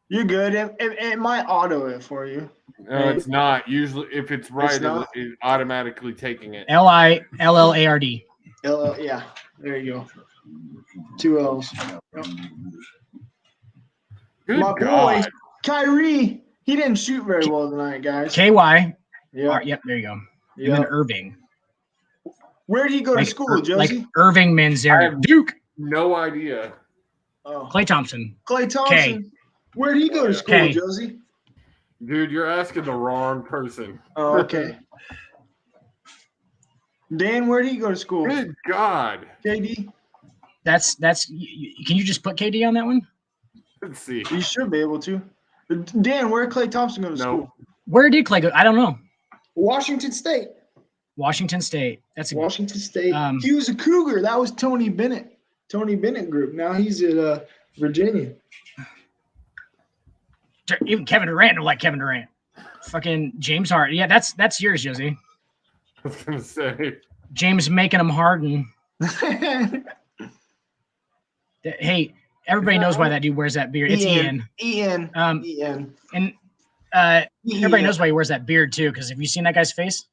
You're good. It might auto it for you.
No, it's not. Usually, if it's right,
not?
it's automatically taking it.
LILLARD.
Yeah, there you go. 2 L's. Yep.
Good
My
God.
boy, Kyrie, he didn't shoot very well tonight, guys.
KY.
Yeah.
Yep, there you go. And
Yeah.
then Irving.
Where did he go to school, Josie?
Like Irving
I
Manzarek.
have
Duke.
No idea.
Oh.
Clay Thompson.
Clay Thompson. Where did he go to school,
K.
Josie?
Dude, you're asking the wrong person.
Oh, okay. Dan, where did he go to school?
Good God.
KD?
That's can you just put KD on that one?
Let's see.
You should be able to. Dan, where did Clay Thompson go to school?
Where did Clay go? I don't know.
Washington State.
Washington State. That's a
Washington State.
Um,
He was a Cougar. That was Tony Bennett. Tony Bennett group. Now he's at Virginia.
even Kevin Durant don't like Kevin Durant. Fucking James Harden. Yeah, that's yours, Josie.
I was going to say.
James making him Harden. Hey, everybody knows why that dude wears that beard. It's Ian.
Ian.
And
Ian.
everybody knows why he wears that beard too. Because have you seen that guy's face?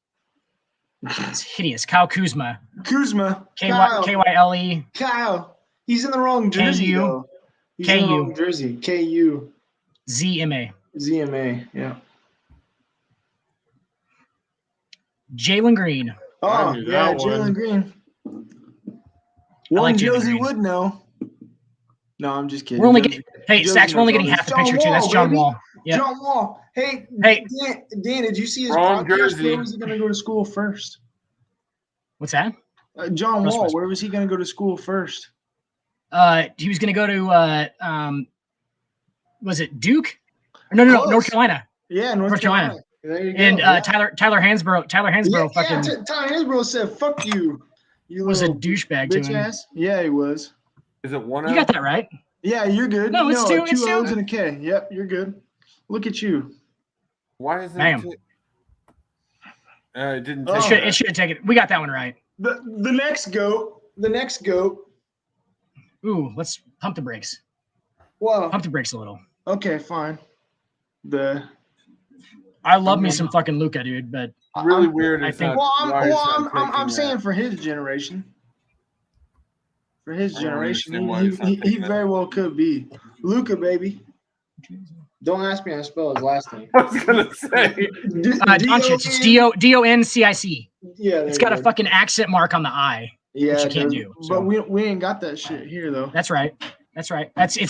It's hideous. Kyle Kuzma.
Kuzma.
KYLE.
Kyle. He's in the wrong jersey,
KU.
though. He's in the
KU.
wrong jersey. KU.
ZMA.
ZMA. Yeah.
Jalen Green.
Oh,
knew
yeah,
that one.
Jalen Green.
like
One
Jalen
Josie
Green.
would know. No, I'm just kidding.
We're only
Josie-
getting Hey,
Josie
Stacks, we're only
knows
getting
all
half
this.
the picture
John
too. That's
Wall,
John
baby.
Wall. Yeah.
John Wall. Hey,
Hey.
Dan, did you see his
Wrong
podcast?
jersey.
Where was he going to go to school first?
What's that?
John
West
Wall,
West.
where was he going to go to school first?
He was gonna go to was it Duke? No,
Close.
North Carolina.
Yeah, North
Carolina.
There you go.
And
yeah.
Tyler Hansbrough fucking
Tyler Hansbrough said, "Fuck you." You
was a
little
douchebag to
bitch
him.
ass. Yeah, he was.
Is it one
You got that right.
Yeah, you're good.
No, it's two. It's
2 O's
two.
and a K. Yep, you're good. Look at you.
Why is it?
Bam.
It didn't
Oh.
take
It should have taken. We got that one right.
The next goat. The next goat.
Ooh, let's pump the brakes.
Well,
Pump the brakes a little.
okay, fine.
I love me some fucking Luca, dude, but
really weird.
I
It's
think-
not- why is that
I'm
taking
saying
that?
for his generation. For his
I don't
generation,
understand why
he,
it's not
he
taking that.
very well could be. Luca, baby. Don't ask me how to spell his last name.
I was gonna say.
Doncic. It's DONCIC.
Yeah,
It's got a fucking accent mark on the I.
yeah,
which you
it
can't
does.
do,
But
so.
we ain't got that shit here though.
That's right. It's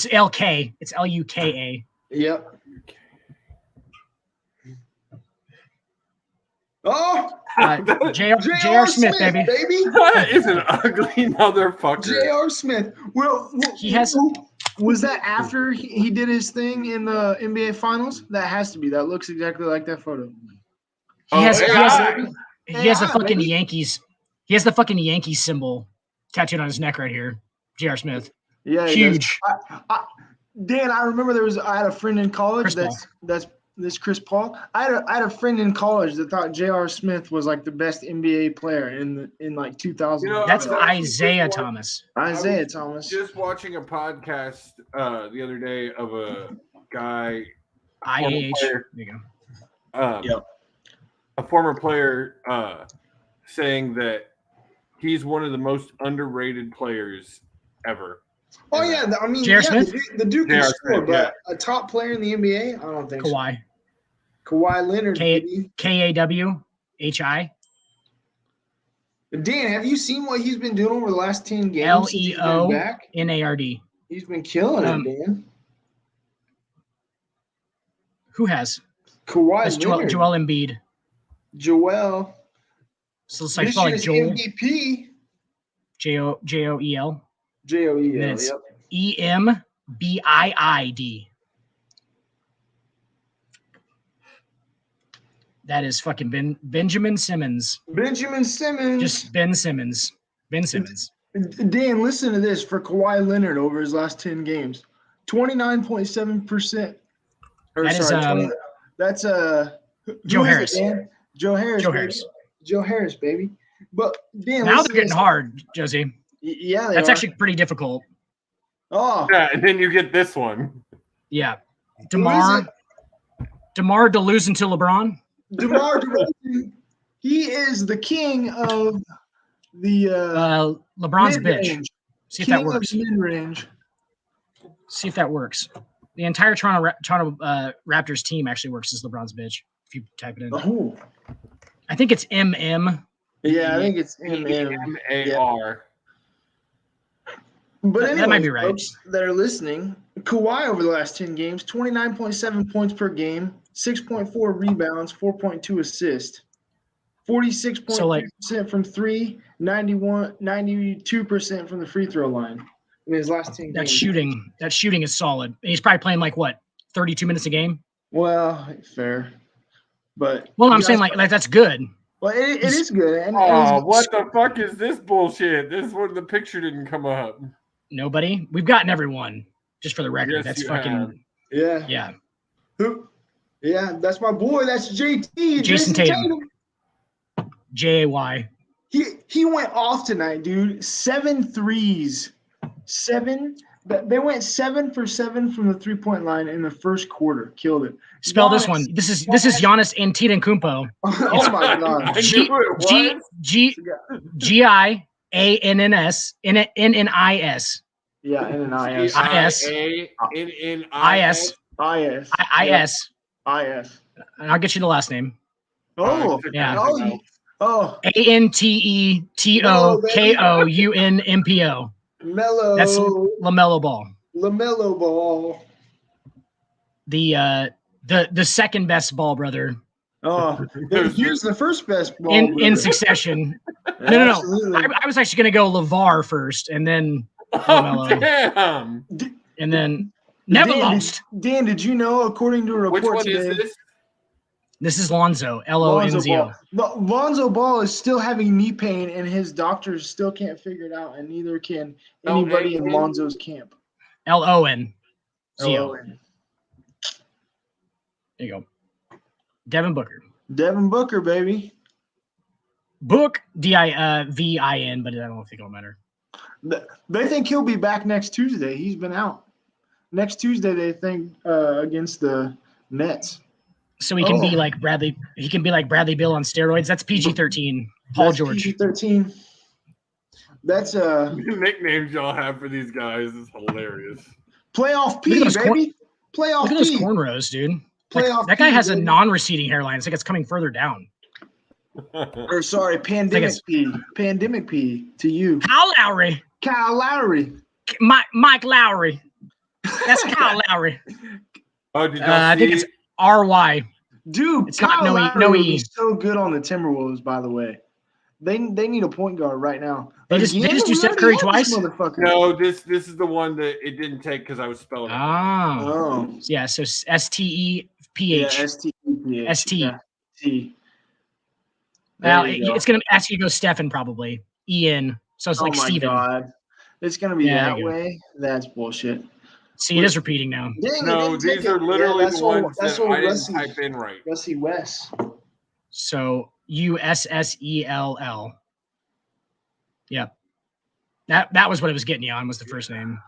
LK. It's LUKA.
Yep. Oh,
J.R. Smith, baby.
That is an ugly motherfucker.
J.R. Smith. Well,
He has.
was that after he did his thing in the NBA Finals? That has to be. That looks exactly like that photo.
He has the
AI,
fucking
baby.
Yankees. He has the fucking Yankees symbol tattooed on his neck right here. J.R. Smith.
Yeah,
Huge.
Dan, I remember I had a friend in college that's Chris Paul. I had a friend in college that thought J.R. Smith was like the best NBA player in like 2000.
You know,
That's
I was actually
Isaiah
just
Thomas.
Isaiah Thomas.
Just watching a podcast the other day of a guy,
IAH.
player,
There you go.
Yep.
a former player saying that he's one of the most underrated players ever.
Oh yeah, I mean,
J.R. Smith?
the Duke can
J.R.
score,
Smith,
but a top player in the NBA, I don't think
Kawhi.
so. Kawhi Leonard. baby.
Kawhi.
Dan, have you seen what he's been doing over the last 10 games? since he's been back?
LEONARD.
He's been killing it, Dan.
Who has?
Kawhi
That's
Leonard.
Joel Embiid.
Joel.
So it's like,
This
spelled like
year's
Joel.
MVP.
Joel.
Joel.
And it's
Yep.
EMBIID. That is fucking Benjamin Simmons.
Benjamin Simmons.
Just Ben Simmons. Ben Simmons.
Dan, listen to this for Kawhi Leonard over his last 10 games. 29.7%. That's
Joe Harris.
Joe Harris.
Joe
baby.
Harris.
Joe Harris, baby. But Dan,
Now
listen
they're getting
to this.
hard, Josie.
Yeah, they
That's
are.
actually pretty difficult.
Oh,
Yeah, and then you get this one.
Yeah.
Who is
DeMar DeLuzin to LeBron.
DeMar DeRozan. He is the king of the
LeBron's
mid-range.
bitch. See if
King
that works.
of mid-range.
See if that works. The entire Toronto Raptors team actually works as LeBron's bitch. If you type it in,
Oh,
I think it's MM.
yeah, I think it's MM.
MAR.
But
That
anyway,
might be right.
folks that are listening, Kawhi over the last 10 games, 29.7 points per game, 6.4 rebounds, 4.2 assists, 46.3% from three, 92% from the free throw line in his last 10
That
games.
shooting is solid. And he's probably playing like what, 32 minutes a game?
Well, fair. But
Well, I'm saying like that's good.
well, it is good. And
What the fuck is this bullshit? This one, the picture didn't come up.
Nobody. We've gotten everyone. Just for the record,
Yes,
that's
you
fucking
have.
yeah.
yeah.
Yeah, that's my boy. That's JT.
Jason Tatum. JAY.
He went off tonight, dude. 7 threes. 7. They went 7 for 7 from the 3-point line in the first quarter. Killed it.
Spell
Giannis.
this one. This is Giannis Antetokounmpo.
Oh my god.
GIANNS NNIS.
Yeah, NNIS.
IS.
IS.
And I'll get you the last name.
Oh.
Yeah.
Oh.
ANTETOKOUNMPO.
Mellow.
That's LaMelo Ball.
LaMelo Ball.
The second best ball brother
Oh, here's the first best ball
in succession. No.
Absolutely.
I was actually gonna go LeVar first, and then LaMelo,
Damn.
and then never lost.
Dan, did you know? According to a report
Which one
today,
is this?
This is Lonzo. LONZO.
But Lonzo Ball is still having knee pain, and his doctors still can't figure it out, and neither can anybody in Lonzo's camp.
LONZO.
LON.
There you go. Devin Booker.
Devin Booker, baby.
Book DIVIN, but I don't think it'll matter.
They think he'll be back next Tuesday. He's been out. Next Tuesday, they think against the Nets.
So he can be like Bradley. He can be like Bradley Beal on steroids. That's PG-13. Paul George.
PG-13. That's
The nicknames y'all have for these guys is hilarious.
playoff P,
Look at those
baby. Playoff
Look at those
P.
cornrows, dude. Like,
Playoff
that guy
P,
has a
baby.
non-receding hairline. It's like it's coming further down.
Or sorry, pandemic P. Pandemic P to you.
Kyle Lowry.
Kyle Lowry.
Mike Lowry. That's Kyle Lowry.
Oh, did y'all
I think
see?
it's RY.
Dude,
It's not
Kyle
no E-
Lowry
no
would
E.
be so good on the Timberwolves, by the way. They need a point guard right now.
They just
Again,
do
we
Steph
already
Curry
had this
twice?
motherfucker.
No, this is the one that it didn't take because I was spelling it wrong.
Oh.
Oh.
Yeah, so STEPH.
Yeah, STEPH.
ST.
Yeah, T.
Now
There you go.
it's gonna ask you to go Stephen probably. Ian. So it's
Oh
like
my
Steven.
God. It's going to be
Yeah, there
that
you go.
way? That's bullshit.
See, it is repeating now.
Dang,
No,
it didn't
these
take
are
it.
literally
that's
the
all-
ones
that's
that
all
I didn't
Rusty-
type in right.
Rusty West.
So USSELL. Yep. That was what it was getting you on, was the first name.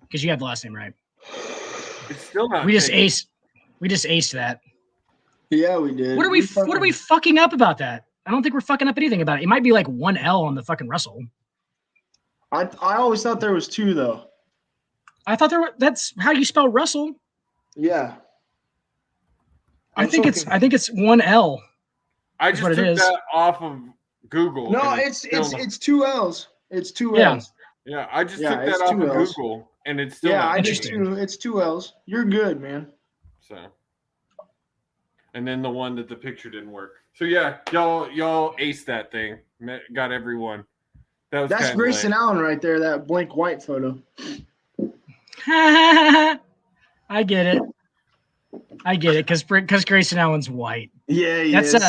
Because you had the last name right.
It's still not.
We just
taking-
aced that.
Yeah, we did.
What are we fucking up about that? I don't think we're fucking up anything about it. It might be like one L on the fucking Russell.
I always thought there was 2 though.
I thought that's how you spell Russell.
Yeah.
I think it's one L.
I
That's
just
what it
took
is.
that off of Google.
No,
and
it's
still not-
2 L's. It's 2
Yeah.
L's.
Yeah, I just
Yeah,
took
it's
that off
2
of
L's.
Google, and it's still
Yeah,
not
I did
taking.
too. It's 2 L's. You're good, man.
So, and then the one that the picture didn't work. So yeah, y'all aced that thing. Got everyone. That was
That's
kinda
Grayson
lame.
Allen right there, that blank white photo.
I get it. Because Grayson Allen's white.
Yeah, he
That's
is.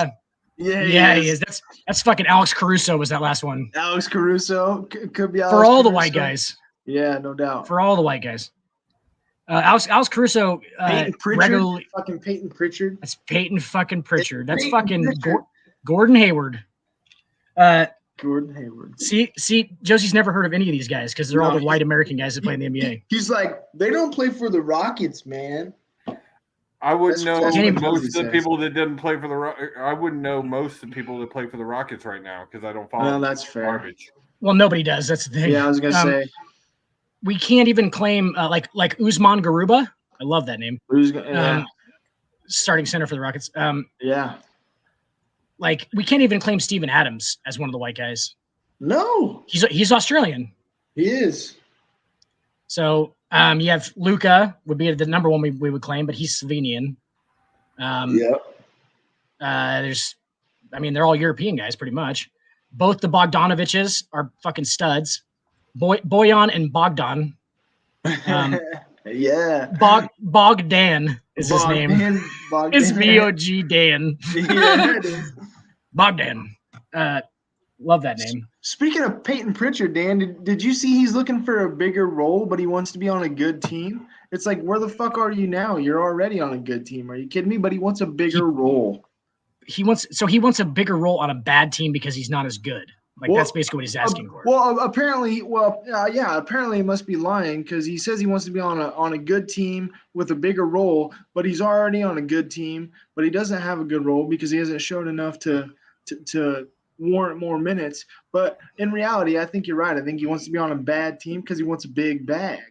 Yeah,
he is. That's fucking Alex Caruso was that last one.
Alex Caruso. Could be Alex
For all the
Caruso.
white guys.
Yeah, no doubt.
For all the white guys. Alex Caruso
Peyton Pritchard.
regularly.
Fucking Peyton Pritchard.
That's Peyton fucking Pritchard. That's
Peyton
fucking
Pritchard.
Gordon Hayward.
Gordon Hayward.
See, Josie's never heard of any of these guys because they're all the white American guys that play in the NBA.
He's like, they don't play for the Rockets, man.
I wouldn't know
That's
what
most
he
of the
says.
people that didn't play for the. I wouldn't know most of the people that play for the Rockets right now because I don't follow.
Well, that's fair.
Garbage.
Well, nobody does. That's the thing.
Yeah, I was gonna say.
We can't even claim like Usman Garuba. I love that name.
Who's gonna? Yeah.
Starting center for the Rockets.
Yeah.
Like we can't even claim Steven Adams as one of the white guys.
No,
He's Australian.
he is.
So you have Luka would be the number one we would claim, but he's Slovenian.
Yep.
They're all European guys pretty much. Both the Bogdanoviches are fucking studs. Bojan and Bogdan.
Yeah.
Bogdan is his name.
Bogdan.
It's B-O-G Dan.
Yeah, it is.
Bogdan. Love that name.
Speaking of Peyton Pritchard, Dan, did you see he's looking for a bigger role, but he wants to be on a good team? It's like, where the fuck are you now? You're already on a good team. Are you kidding me? But he wants a bigger role.
He wants a bigger role on a bad team because he's not as good. Like that's basically what he's asking for.
Apparently he must be lying because he says he wants to be on a good team with a bigger role, but he's already on a good team, but he doesn't have a good role because he hasn't shown enough to warrant more minutes. But in reality, I think you're right. I think he wants to be on a bad team because he wants a big bag.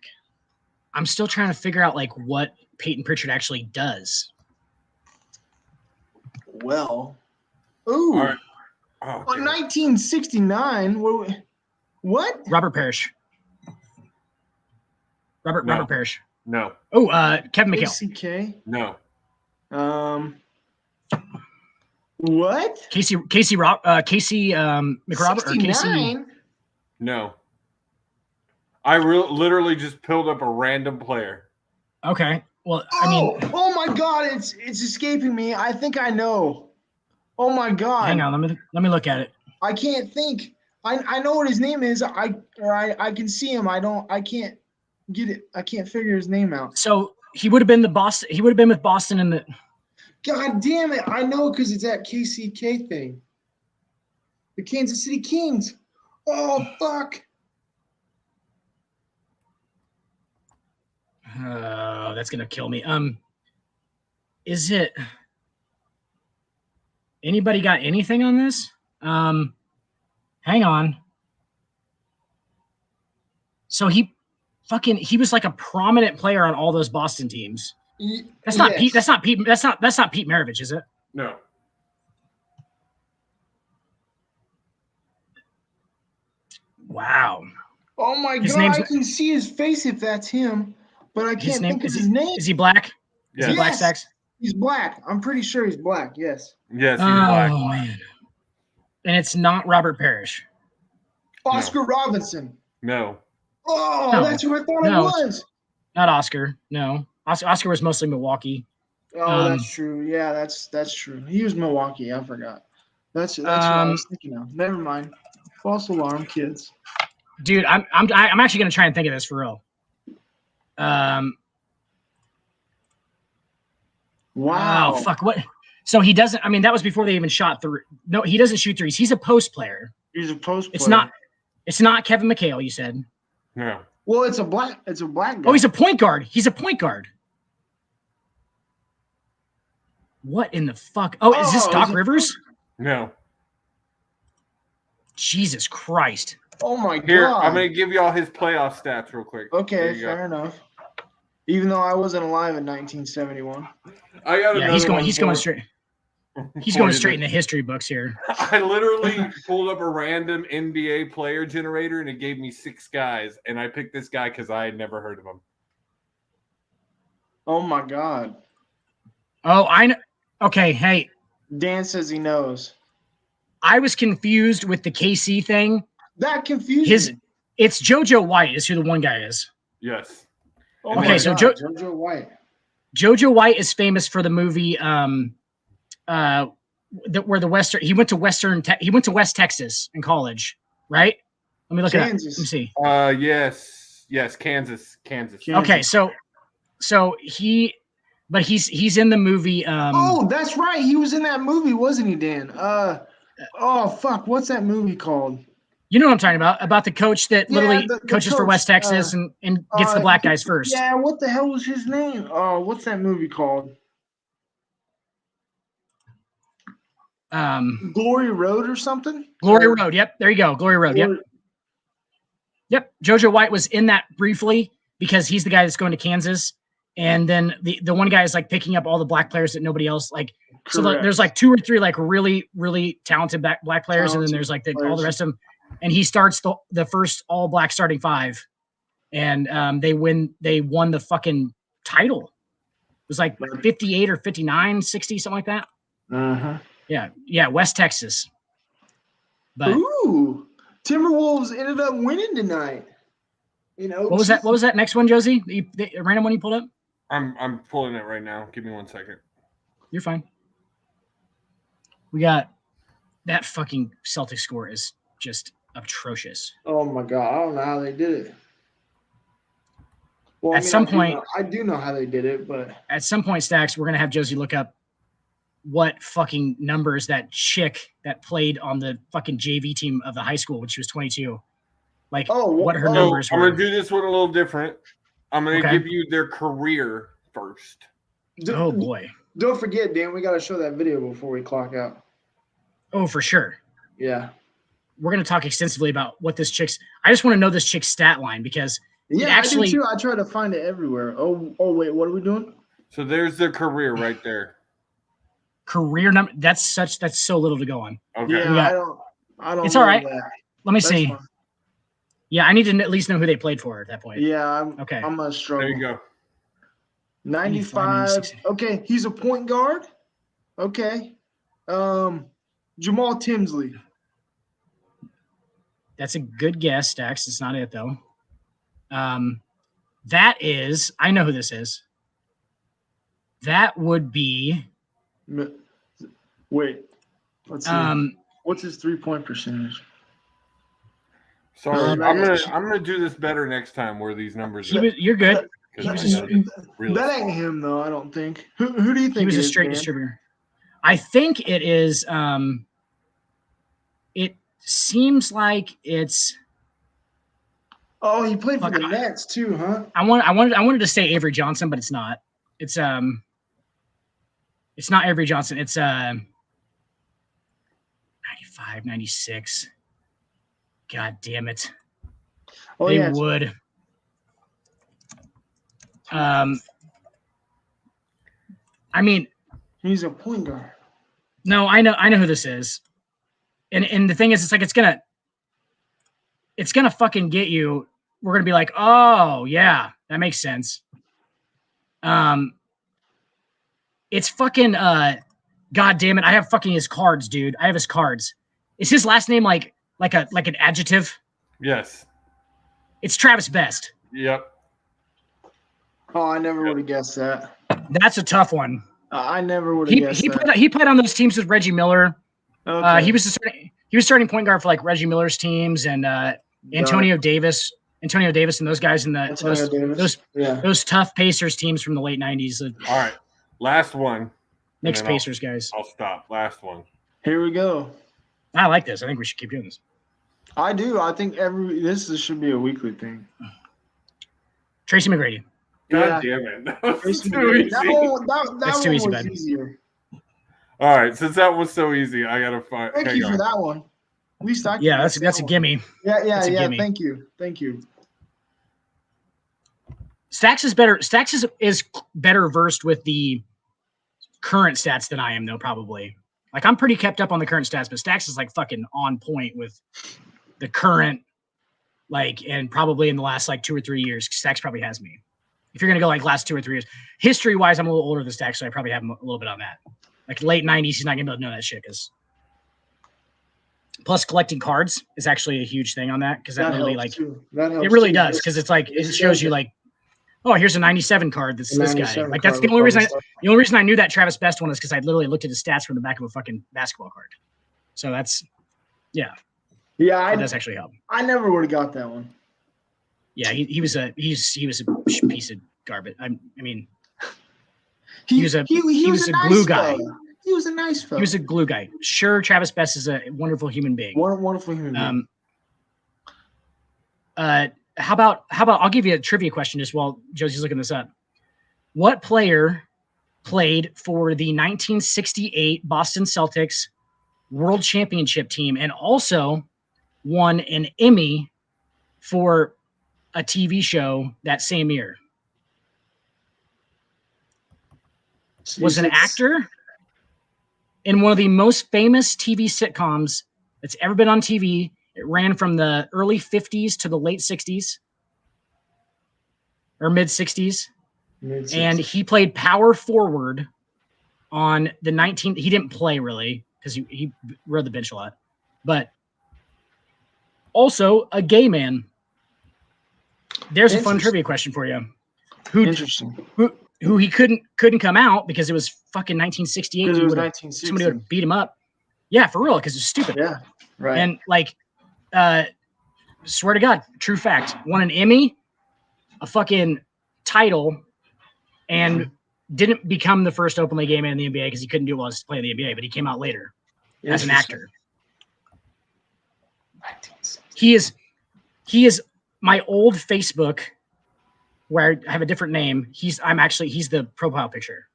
I'm still trying to figure out like what Peyton Pritchard actually does.
Well, ooh,
All right. Oh, damn.
1969. What?
Robert Parrish. Robert Parrish.
No.
Oh, Kevin McHale.
ACK.
No.
What?
Casey McRobert or Casey.
69?
No. I literally just pulled up a random player.
Okay. Well, I mean,
Oh my God! It's escaping me. I think I know. Oh my God!
hang on. Let me look at it.
I can't think. I know what his name is. I can see him. I can't get it. I can't figure his name out.
So he would have been with Boston in the.
God damn it! I know because it's that KCK thing. The Kansas City Kings. Oh fuck!
That's gonna kill me. Is it? Anybody got anything on this? Hang on. So he was like a prominent player on all those Boston teams. That's not
Yes.
Pete. That's not Pete Maravich, is it?
No.
Wow.
Oh my
His
God!
name's-
I can see his face if that's him, but I
His
can't
name
think of
is
his name.
he black? Is
Yeah.
he black
Yes.
Stacks?
He's black. I'm pretty sure he's black. Yes.
Yes, he's
Oh
black.
man. And it's not Robert Parrish.
Oscar Robinson.
No.
Oh,
No.
that's who I thought
No.
it was.
Not Oscar. No. Oscar was mostly Milwaukee.
Oh, that's true. Yeah, that's true. He was Milwaukee. I forgot. That's what I was thinking of. Never mind. False alarm, kids.
Dude, I'm actually gonna try and think of this for real.
Wow.
Oh, fuck. What? So he doesn't. I mean, that was before they even shot three. No, he doesn't shoot threes. He's a post player.
He's a post player.
It's not Kevin McHale. You said.
No.
Well, it's a black guy.
Oh, he's a point guard. He's a point guard. What in the fuck? Oh, is this Doc Rivers?
No.
Jesus Christ.
Oh my god.
Here, I'm gonna give y'all his playoff stats real quick.
Okay, fair enough. Even though I wasn't alive in 1971.
I got
Yeah, he's going straight. He's going straight in the history books here.
I literally pulled up a random NBA player generator and it gave me 6 guys, and I picked this guy because I had never heard of him.
Oh my god.
Oh, I know. Okay, hey.
Dan says he knows.
I was confused with the KC thing.
That confused me.
It's JoJo White is who the one guy is.
Yes.
Oh
Okay,
my
so
God, JoJo White.
JoJo White is famous for the movie where the Western he went to West Texas in college, right? Let me look it up. Let me see.
Yes, Kansas.
Okay, so he's in the movie.
Oh, that's right. He was in that movie, wasn't he, Dan? Oh fuck, what's that movie called?
You know what I'm talking about? About the coach that literally
the
coaches for
coach,
West Texas and gets the black guys first.
Yeah, what the hell was his name? Oh, what's that movie called? Glory Road or something?
Glory Road. Yep, there you go. Glory Road. Yep. JoJo White was in that briefly because he's the guy that's going to Kansas, and then the one guy is like picking up all the black players that nobody else like. Correct. So there's like 2 or 3 like really really talented black players, and then there's like all the rest of them. And he starts the first all black starting 5, and they won the fucking title. It was like 58 or 59, 60, something like that. Yeah, West Texas. But
ooh, Timberwolves ended up winning tonight. You know,
what was that next one, Josie? The random one you pulled up?
I'm pulling it right now. Give me 1 second.
You're fine. We got that fucking Celtic score is just atrocious.
Oh my god, I don't know how they did it. Well,
at some point,
I do know how they did it, but
at some point, Stacks, we're gonna have Josie look up what fucking numbers that chick that played on the fucking JV team of the high school, which was 22. Like, what her numbers were.
I'm gonna do this one a little different. I'm gonna give you their career first.
Oh boy!
Don't forget, Dan. We gotta show that video before we clock out.
Oh, for sure.
Yeah.
We're going to talk extensively about what this chick's – I just want to know this chick's stat line because actually –
I do too. I try to find it everywhere. Oh, wait. What are we doing?
So there's their career right there.
Career number – that's so little to go on.
Okay.
Yeah, I don't
It's all right.
That.
Let me see. Fine. Yeah, I need to at least know who they played for at that point.
Yeah. I'm going to struggle.
There you go.
95. Okay. He's a point guard. Okay. Jamal Tinsley.
That's a good guess, Dax. It's not it though. That is, I know who this is. That would be.
Wait, let's see. What's his 3-point percentage?
Sorry, I'm gonna do this better next time. Where these numbers?
You're good.
That ain't him though. I don't think. Who do you think?
He was a straight distributor. I think it is. It seems like it's.
Oh, he played for the Nets too, huh?
I wanted to say Avery Johnson, but it's not. It's not Avery Johnson. It's 95, 96. God damn it.
Oh,
they would. I mean,
he's a point guard.
No, I know who this is. And the thing is, it's like it's gonna fucking get you. We're gonna be like, oh yeah, that makes sense. It's fucking God damn it! I have fucking his cards, dude. I have his cards. Is his last name like an adjective?
Yes.
It's Travis Best.
Yep.
Oh, I never would have guessed that.
That's a tough one.
I never would have guessed that.
He played on those teams with Reggie Miller.
Okay.
He was starting point guard for like Reggie Miller's teams and Antonio Davis and those guys in those tough Pacers teams from the late 90s.
All right. Last one.
Knicks Pacers guys.
I'll stop. Last one.
Here we go.
I like this. I think we should keep doing this.
I do. I think this should be a weekly thing.
Tracy McGrady.
God damn it. That was too easy.
That
too
one
easy,
was
bud.
easier.
All right. Since that was so easy, I got to find.
Thank you for that one. At least I can
that's a gimme.
Yeah.
gimme.
Thank you.
Stacks is better. Stacks is better versed with the current stats than I am, though, probably. Like, I'm pretty kept up on the current stats, but Stacks is like fucking on point with the current, like, and probably in the last like 2 or 3 years. Stacks probably has me. If you're gonna go like last 2 or 3 years, history wise, I'm a little older than Stacks, so I probably have him a little bit on that. Like late 90s, he's not gonna be able to know that shit. Because plus collecting cards is actually a huge thing on that because that really like it really does because it's like it shows you like, oh, here's a 97 card. This guy. Like that's the only reason I knew that Travis Best one is because I literally looked at his stats from the back of a fucking basketball card. So that's
yeah.
It does actually help.
I never would have got that one.
Yeah, he was a piece of garbage. I mean, he was a glue guy.
He was a nice fellow.
He was a glue guy. Sure, Travis Best is a wonderful human being.
Wonderful human being.
How about I'll give you a trivia question just while Josie's looking this up. What player played for the 1968 Boston Celtics World Championship team and also won an Emmy for a TV show that same year? Was an actor in one of the most famous TV sitcoms that's ever been on TV. It ran from the early 50s to the late 60s or mid 60s. And he played power forward on the 19. He didn't play really because he rode the bench a lot, but also a gay man. There's a fun trivia question for you. Who he couldn't come out because it was fucking 1968.
Because it was 1960.
Somebody would have beat him up. Yeah, for real, because it's stupid.
Yeah, right.
And like, swear to God, true fact, won an Emmy, a fucking title, and didn't become the first openly gay man in the NBA because he couldn't do it while he was playing the NBA, but he came out later as an actor. He is my old Facebook where I have a different name. He's the profile picture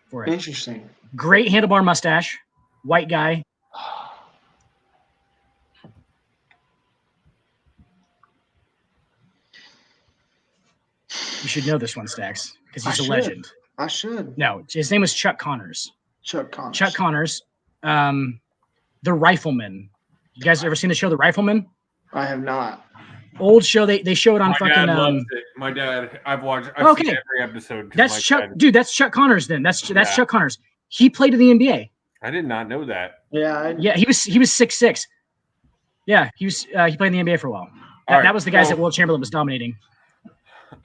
for it.
Interesting.
Great handlebar mustache, white guy. You should know this one, Stacks, because he's a legend.
I should.
No, his name was Chuck Connors.
Chuck Connors.
Chuck Connors, the Rifleman. You guys ever seen the show The Rifleman?
I have not.
Old show. They show it on
My dad loves it. My dad, I've seen every episode.
That's Chuck. Dude, that's Chuck Connors. Then that's Chuck Connors. He played in the NBA.
I did not know that.
Yeah.
He was 6'6". Yeah, he played in the NBA for a while. That was the guys that Will Chamberlain was dominating.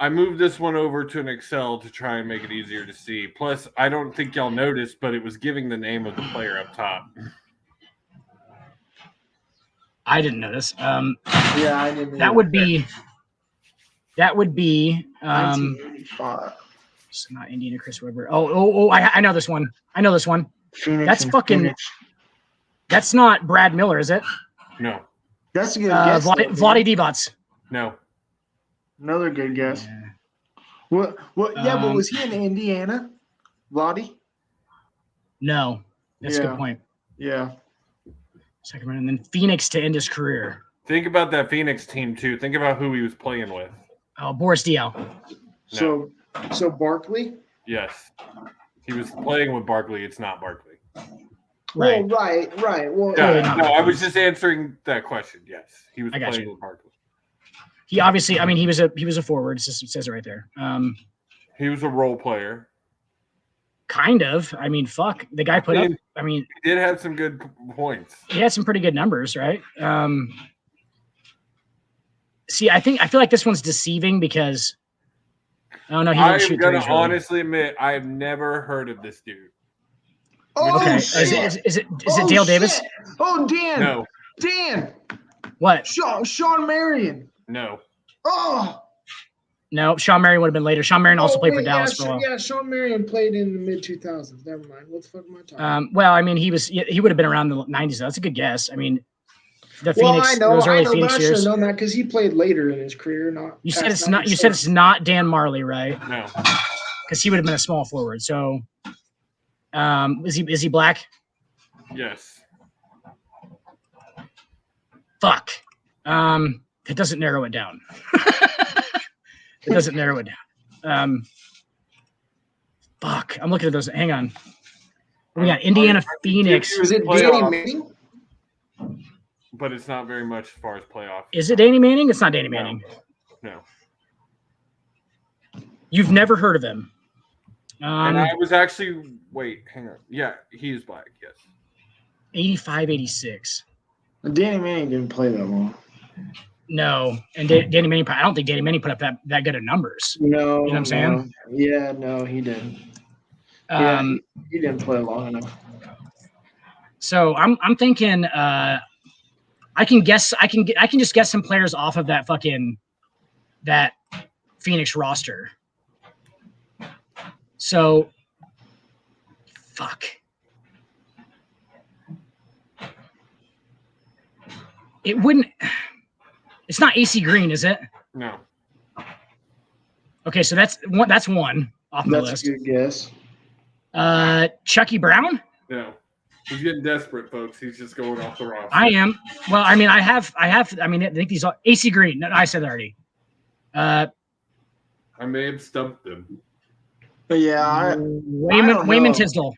I moved this one over to an Excel to try and make it easier to see. Plus, I don't think y'all noticed, but it was giving the name of the player up top.
I didn't notice.
Yeah, I didn't.
That would be.
1985.
It's not Indiana Chris Webber. I know this one.
Phoenix.
That's fucking. Phoenix. That's not Brad Miller, is it?
No.
That's a good guess.
Vlade Divac.
No.
Another good guess. Yeah. What? Yeah, but was he in Indiana? Vlade?
No. That's a good point.
Yeah.
Second round, and then Phoenix to end his career.
Think about that Phoenix team too. Think about who he was playing with.
Oh, Boris Diaw.
No. So Barkley?
Yes. He was playing with Barkley. It's not Barkley.
Right. Well, right. Well,
no, I was just answering that question. Yes, he was playing with Barkley.
He obviously, I mean, he was a forward. It says it right there.
He was a role player.
Kind of. I mean, fuck. The guy put up. I mean,
he did have some good points.
He had some pretty good numbers, right? See, I feel like this one's deceiving because oh no, he didn't shoot
I'm gonna
threes, really.
honestly admit I have never heard of this dude.
Oh,
Okay,
shit.
is it Dale Davis?
Oh, Dan.
No.
Dan.
What?
Sean Marion.
No.
Oh.
No, Sean Marion would have been later. Sean Marion also played for Dallas for a while.
Yeah, Sean Marion played in the mid 2000s. Never mind. What the fuck am I talking about?
Well, I mean, he would have been around the 90s. That's a good guess. I mean, those
I know,
Phoenix
but I should have
years.
known that because he played later in his career.
You said it's not Dan Marley, right?
No.
Because he would have been a small forward. So, is he black?
Yes.
Fuck. It doesn't narrow it down. It doesn't narrow it down. Fuck. I'm looking at those. Hang on. We got Indiana Phoenix.
Is it Danny Manning?
But it's not very much as far as playoff.
Is it Danny Manning? It's not Danny Manning.
No.
You've never heard of him.
And I was actually hang on. Yeah, he is black, yes.
85, 86.
Danny Manning didn't play that long.
No. And Danny Manning, I don't think Danny Manning put up that good of numbers.
No.
You know what I'm saying?
Yeah, no, he didn't. He didn't play long enough.
So I'm thinking I can just guess some players off of that Phoenix roster. So fuck. It's not AC Green, is it?
No.
Okay, so that's one off the list.
That's a good guess.
Chucky Brown?
No. He's getting desperate, folks. He's just going off the roster.
I am. Well, I mean, I think these are AC Green. No, I said that already.
I may have stumped him.
But yeah,
Wayman Tisdale.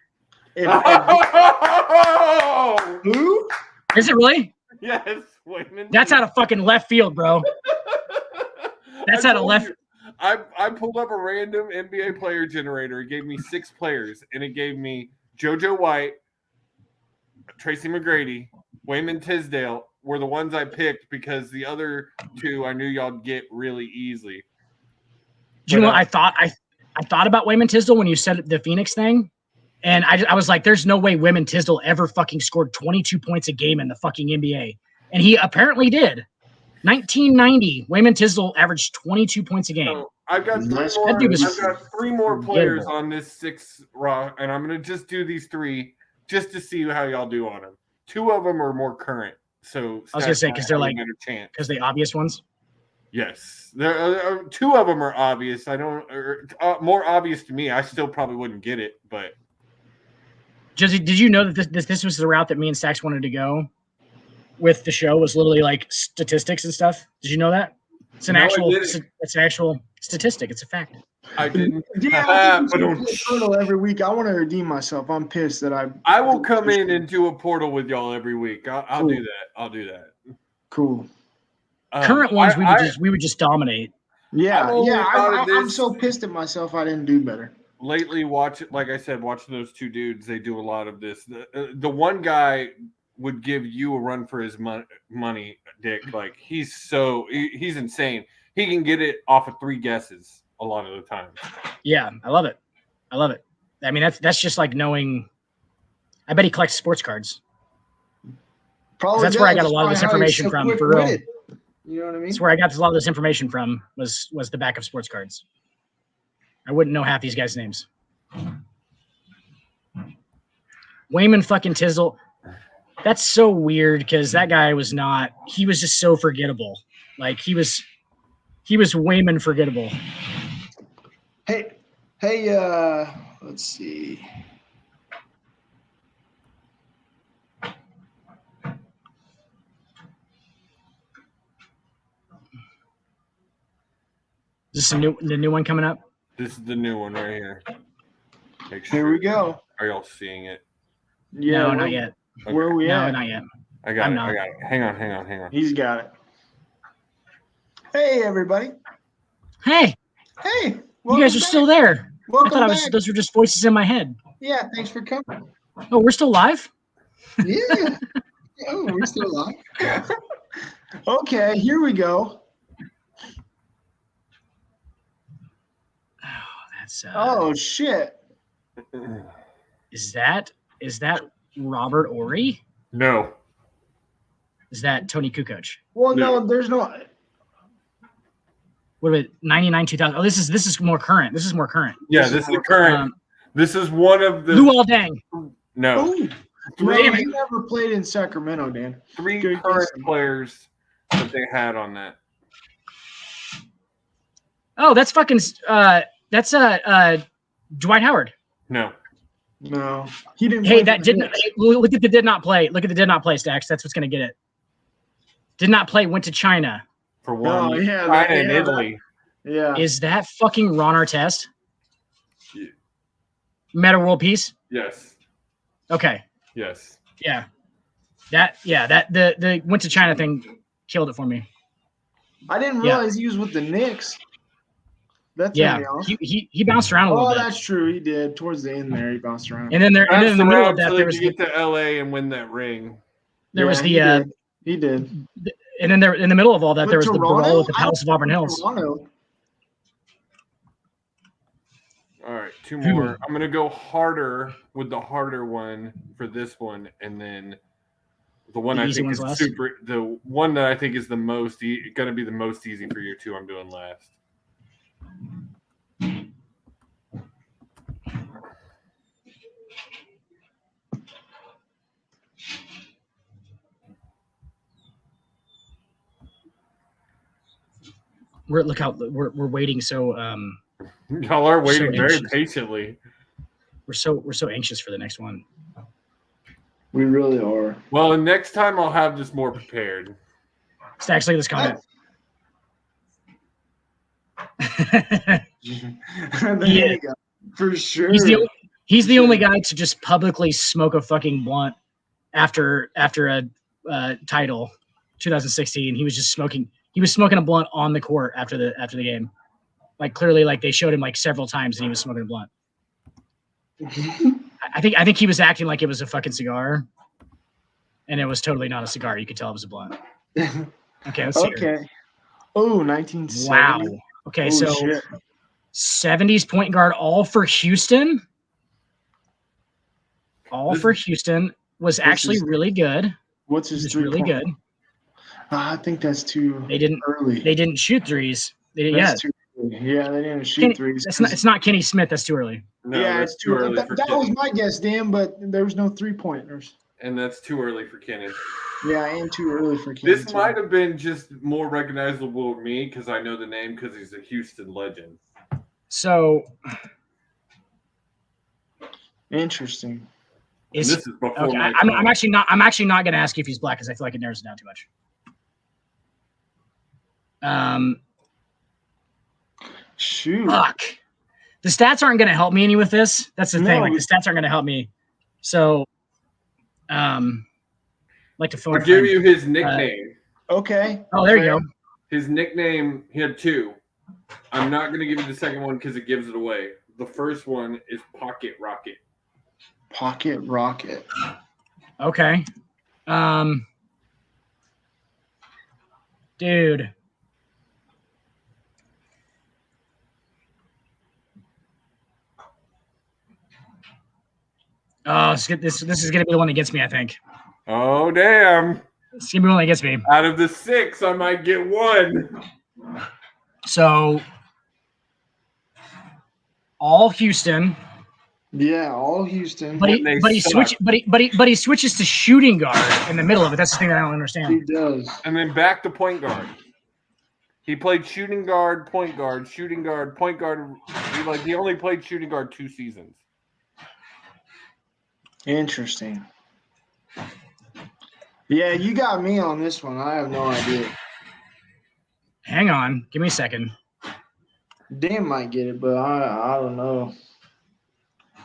Who?
Is it really?
Yes, Wayman.
That's out of fucking left field, bro. That's out of left.
I pulled up a random NBA player generator. It gave me 6 players, and it gave me JoJo White, Tracy McGrady, Wayman Tisdale were the ones I picked because the other 2 I knew y'all'd get really easily.
Do you know what I thought? I thought about Wayman Tisdale when you said the Phoenix thing, and I was like, "There's no way Wayman Tisdale ever fucking scored 22 points a game in the fucking NBA," and he apparently did. 1990, Wayman Tisdale averaged 22 points a game.
So I've got 3 more players on this 6 raw, and I'm gonna just do these 3 just to see how y'all do on them. 2 of them are more current, so
I was gonna say because they're like the obvious ones.
Yes, there are 2 of them are obvious. I don't, more obvious to me. I still probably wouldn't get it, but.
Jesse, did you know that this was the route that me and Sax wanted to go with the show? Was literally like statistics and stuff. Did you know that? It's an actual statistic. It's a fact.
I didn't.
Yeah, portal every week. I want to redeem myself. I'm pissed that I
will come in and do a portal with y'all every week. I'll do that. I'll do that.
Cool.
Current ones we would just dominate.
Yeah. I'm so pissed at myself. I didn't do better.
Lately, watching those 2 dudes, they do a lot of this. The one guy would give you a run for his money, Dick. Like he's insane. He can get it off of 3 guesses a lot of the time. Yeah,
I love it. I mean, that's just like knowing. I bet he collects sports cards.
Probably
that's where I got a lot of this information from. For real,
you know what I mean?
That's where I got a lot of this information from. Was the back of sports cards. I wouldn't know half these guys' names. Wayman fucking Tisdale. That's so weird because that guy was not. He was just so forgettable. Like he was Wayman forgettable.
Hey, let's see.
Is this the new one coming up?
This is the new one right here.
Here we go.
Are y'all seeing it?
Yeah,
no, not yet.
Okay. Where are we at?
No, not yet.
I got it. Hang on.
He's got it. Hey, everybody.
Hey.
You
guys are still there. I
Welcome
thought
back.
those were just voices in my head.
Yeah, thanks for coming.
Oh, we're still live?
Yeah. Oh, we're still alive. Okay, here we go.
Oh, that's
Oh shit.
is that Robert Ory?
No.
Is that Tony Kukoc?
Well,
No.
no, there's no.
What about 99 2000? Oh, this is more current. This is more current.
Yeah, this is current. This is one of the
Luol Deng.
no
Ooh,
three,
no, he never played in Sacramento, Dan.
three
Good
current
guess.
players that they had on that.
Oh, that's fucking Dwight Howard.
No.
No, he didn't.
Hey,
play
that
for the
didn't
Knicks.
look at the did not play. Look at the did not play, Stacks. That's what's gonna get it. Did not play, went to China.
For one,
Oh, yeah,
China
that-
and
yeah,
Italy.
Yeah.
Is that fucking Ron Artest?
Yeah.
Meta World Peace?
Yes.
Okay.
Yes.
Yeah. That the went to China thing killed it for me.
I didn't
Yeah.
realize he was with the Knicks. That threw
Yeah.
me off.
He bounced around a little
Oh,
bit.
that's true. He did. Towards the end there, he bounced around.
And then in the middle of
Bounced
that
around
there
so
was
they could get to LA and win that ring.
there was
he
the
did. He did.
and then there in the middle of all that
With
there was the
Toronto?
brawl at the
I
Palace of Auburn
don't
Hills.
Toronto.
All right, two more. I'm gonna go harder with the harder one for this one, and then the one
The
I
easy
think
ones
is
last?
the one that I think is the most gonna be the most easy for year two. I'm doing last.
We're waiting so
Y'all are waiting very
anxious.
patiently.
we're so anxious for the next one.
We really are.
Well, and next time I'll have this more prepared.
Stacks, look at this comment.
There you go. For sure.
He's the only guy to just publicly smoke a fucking blunt after a title, 2016. He was just smoking. He was smoking a blunt on the court after the game. Like clearly, like they showed him like several times, and he was smoking a blunt. I think he was acting like it was a fucking cigar, and it was totally not a cigar. You could tell it was a blunt. Okay, let's see. Here.
Okay. Oh, 1970.
Wow. Okay,
Oh,
so
shit.
70s point guard, all for Houston. All
This-
for Houston was actually
is-
really good.
What's his
It's
3
really good.
I think that's too
They didn't
early.
They didn't shoot threes. They didn't.
That's
Yeah,
too early. Yeah, they didn't shoot
Kenny,
threes.
it's not Kenny Smith. That's too early.
No,
Yeah,
that's
it's too early.
for
That was
Kenny.
my guess, Dan, but there was no 3-pointers.
And that's too early for Kenny.
Yeah, and too early for Kenny.
This might have been just more recognizable to me because I know the name because he's a Houston legend.
So
Interesting.
And
is
this is before
okay.
my
I'm
time.
actually not going to ask you if he's black because I feel like it narrows it down too much.
Shoot.
Fuck. The stats aren't going to help me any with this. That's the thing.
No.
Like the stats aren't going to help me. So, like to phone.
I'll
a
give
friend.
you his nickname.
Okay.
Oh, there you go.
His nickname, he had two. I'm not going to give you the second one because it gives it away. The first one is Pocket Rocket.
Pocket Rocket.
Okay. Dude. Oh, this is gonna be the one that gets me, I think.
Oh, damn.
It's gonna be the one that gets me.
Out of the 6, I might get one.
So all Houston,
Yeah, all Houston.
but
they
he
suck.
switches to shooting guard in the middle of it. That's the thing that I don't understand.
He does.
And then back to point guard. He played shooting guard, point guard, shooting guard, point guard. He only played shooting guard 2 seasons.
Interesting. Yeah, you got me on this one. I have no idea.
Hang on, give me a second.
Dan might get it, but I don't know.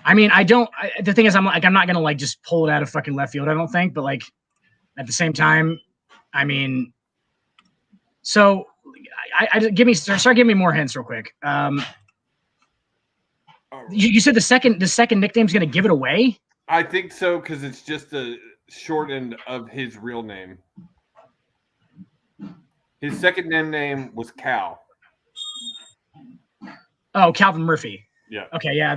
I mean, the thing is, I'm not gonna like just pull it out of fucking left field. I don't think, but like at the same time, I mean, so I start giving me more hints real quick. You said the second nickname's going to give it away?
I think so because it's just a shortened of his real name. His second name was Cal.
Oh, Calvin Murphy.
Yeah.
Okay. Yeah.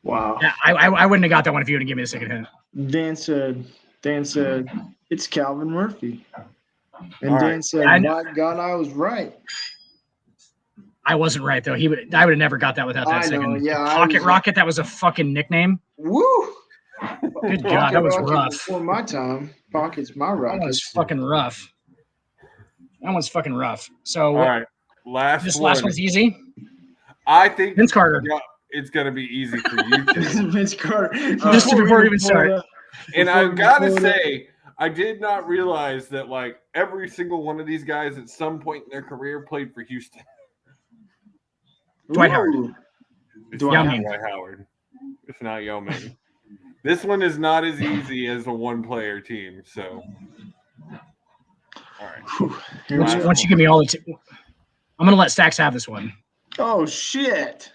Wow.
Yeah, I wouldn't have got that one if you would have given me the second hint.
Dan said, it's Calvin Murphy. And
All
Dan
right.
said, by God, I was right.
I wasn't right though. I would have never got that without that
I know,
second.
yeah, I
Pocket
was-
Rocket, that was a fucking nickname.
Woo!
Good God, that was
Rocket
rough.
Before my time, Pocket's my
That
rocket.
was fucking rough. That one's fucking rough. So
All right.
this
Last
last one's easy.
I think
Vince Carter.
it's going to be easy for you two.
Vince Carter.
Just before we even start.
And
Before
I've
we
got to
pull it up.
say, I did not realize that like every single one of these guys at some point in their career played for Houston.
Dwight Howard.
Ooh.
It's
Dwight
not
Howard.
Dwight Howard. It's not Yao Ming. This one is not as easy as a one-player team. So, all right.
Whew. Here we go.
Once you give me all the I'm gonna let Stacks have this one.
Oh shit!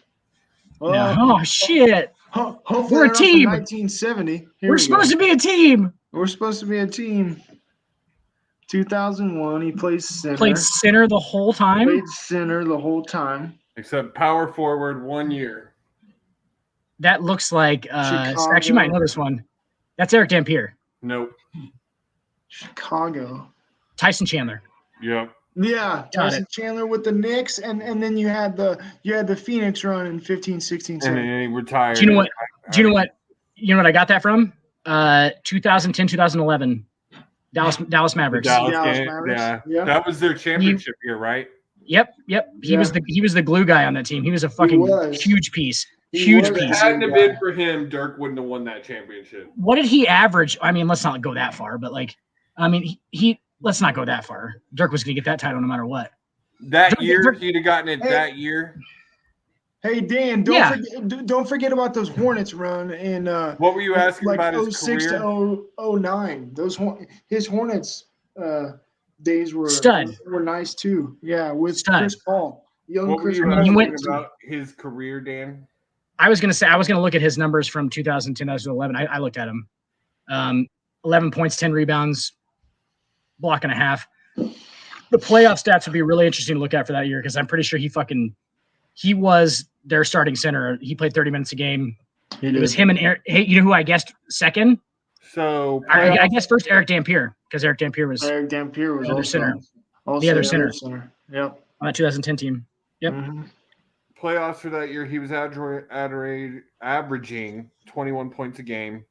Yeah. Oh shit!
Hopefully
We're a
they're not from
team.
1970.
We're supposed to be a team.
We're supposed to be a team. 2001. He plays center.
Played center the whole time.
Played center the whole time.
Except power forward 1 year.
That looks like Stacks. You
Chicago.
might know this one. That's Eric Dampier.
Nope.
Chicago.
Tyson Chandler.
Yep.
Yeah,
Got
Tyson Chandler with the Knicks, and then you had the Phoenix run in 15, 16,
And
17.
then he retired.
Do you know what? Do you know what? You know what I got that from? 2010, 2011. Dallas Mavericks.
Dallas
Dallas
game,
Mavericks,
yeah.
yeah.
That was their championship year, right?
Yep. He was the glue guy on that team. He was a fucking
was.
huge piece.
He
Huge
was.
If it
piece.
hadn't have been for him, Dirk wouldn't have won that championship.
What did he average? I mean, let's not go that far, but like, I mean, he let's not go that far. Dirk was going to get that title no matter what.
That year, he'd have gotten it
Hey.
that year.
Hey Dan, don't forget about those Hornets run in
What were you asking
like
about his
06
career?
to 09. His Hornets days were nice too. Yeah, with
Stud.
Chris Paul, young
What were
Chris
you
Paul.
He
asking
went-
about his career, Dan?
I was going to look at his numbers from 2010, 2011. I looked at him. 11 points, 10 rebounds, block and a half. The playoff stats would be really interesting to look at for that year because I'm pretty sure he was their starting center. He played 30 minutes a game. It was him and Eric. Hey, you know who I guessed second?
So
I guessed first Eric Dampier because Eric Dampier was on
Eric Dampier was
The other
also
center.
also
The other
center.
center.
Yep.
that 2010 team. Yep.
Mhm.
playoffs for that year, he was averaging 21 points a game.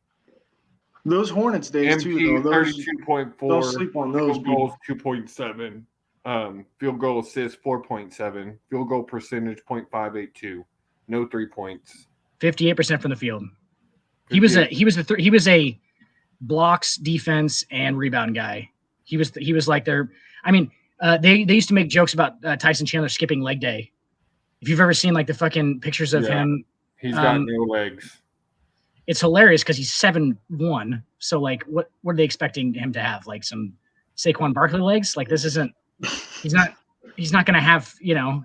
Those Hornets days too.
MP
Though. Those,
32.4.
don't sleep on those
Field goals 2.7. Field goal assist 4.7. Field goal percentage 0.582. No 3 points.
58% from the field. He was a blocks, defense, and rebound guy. He was like their. I mean, they used to make jokes about Tyson Chandler skipping leg day. If you've ever seen like the fucking pictures of him,
He's got no legs.
it's hilarious because he's 7'1". So like, what are they expecting him to have? Like some Saquon Barkley legs? Like this isn't. He's not going to have.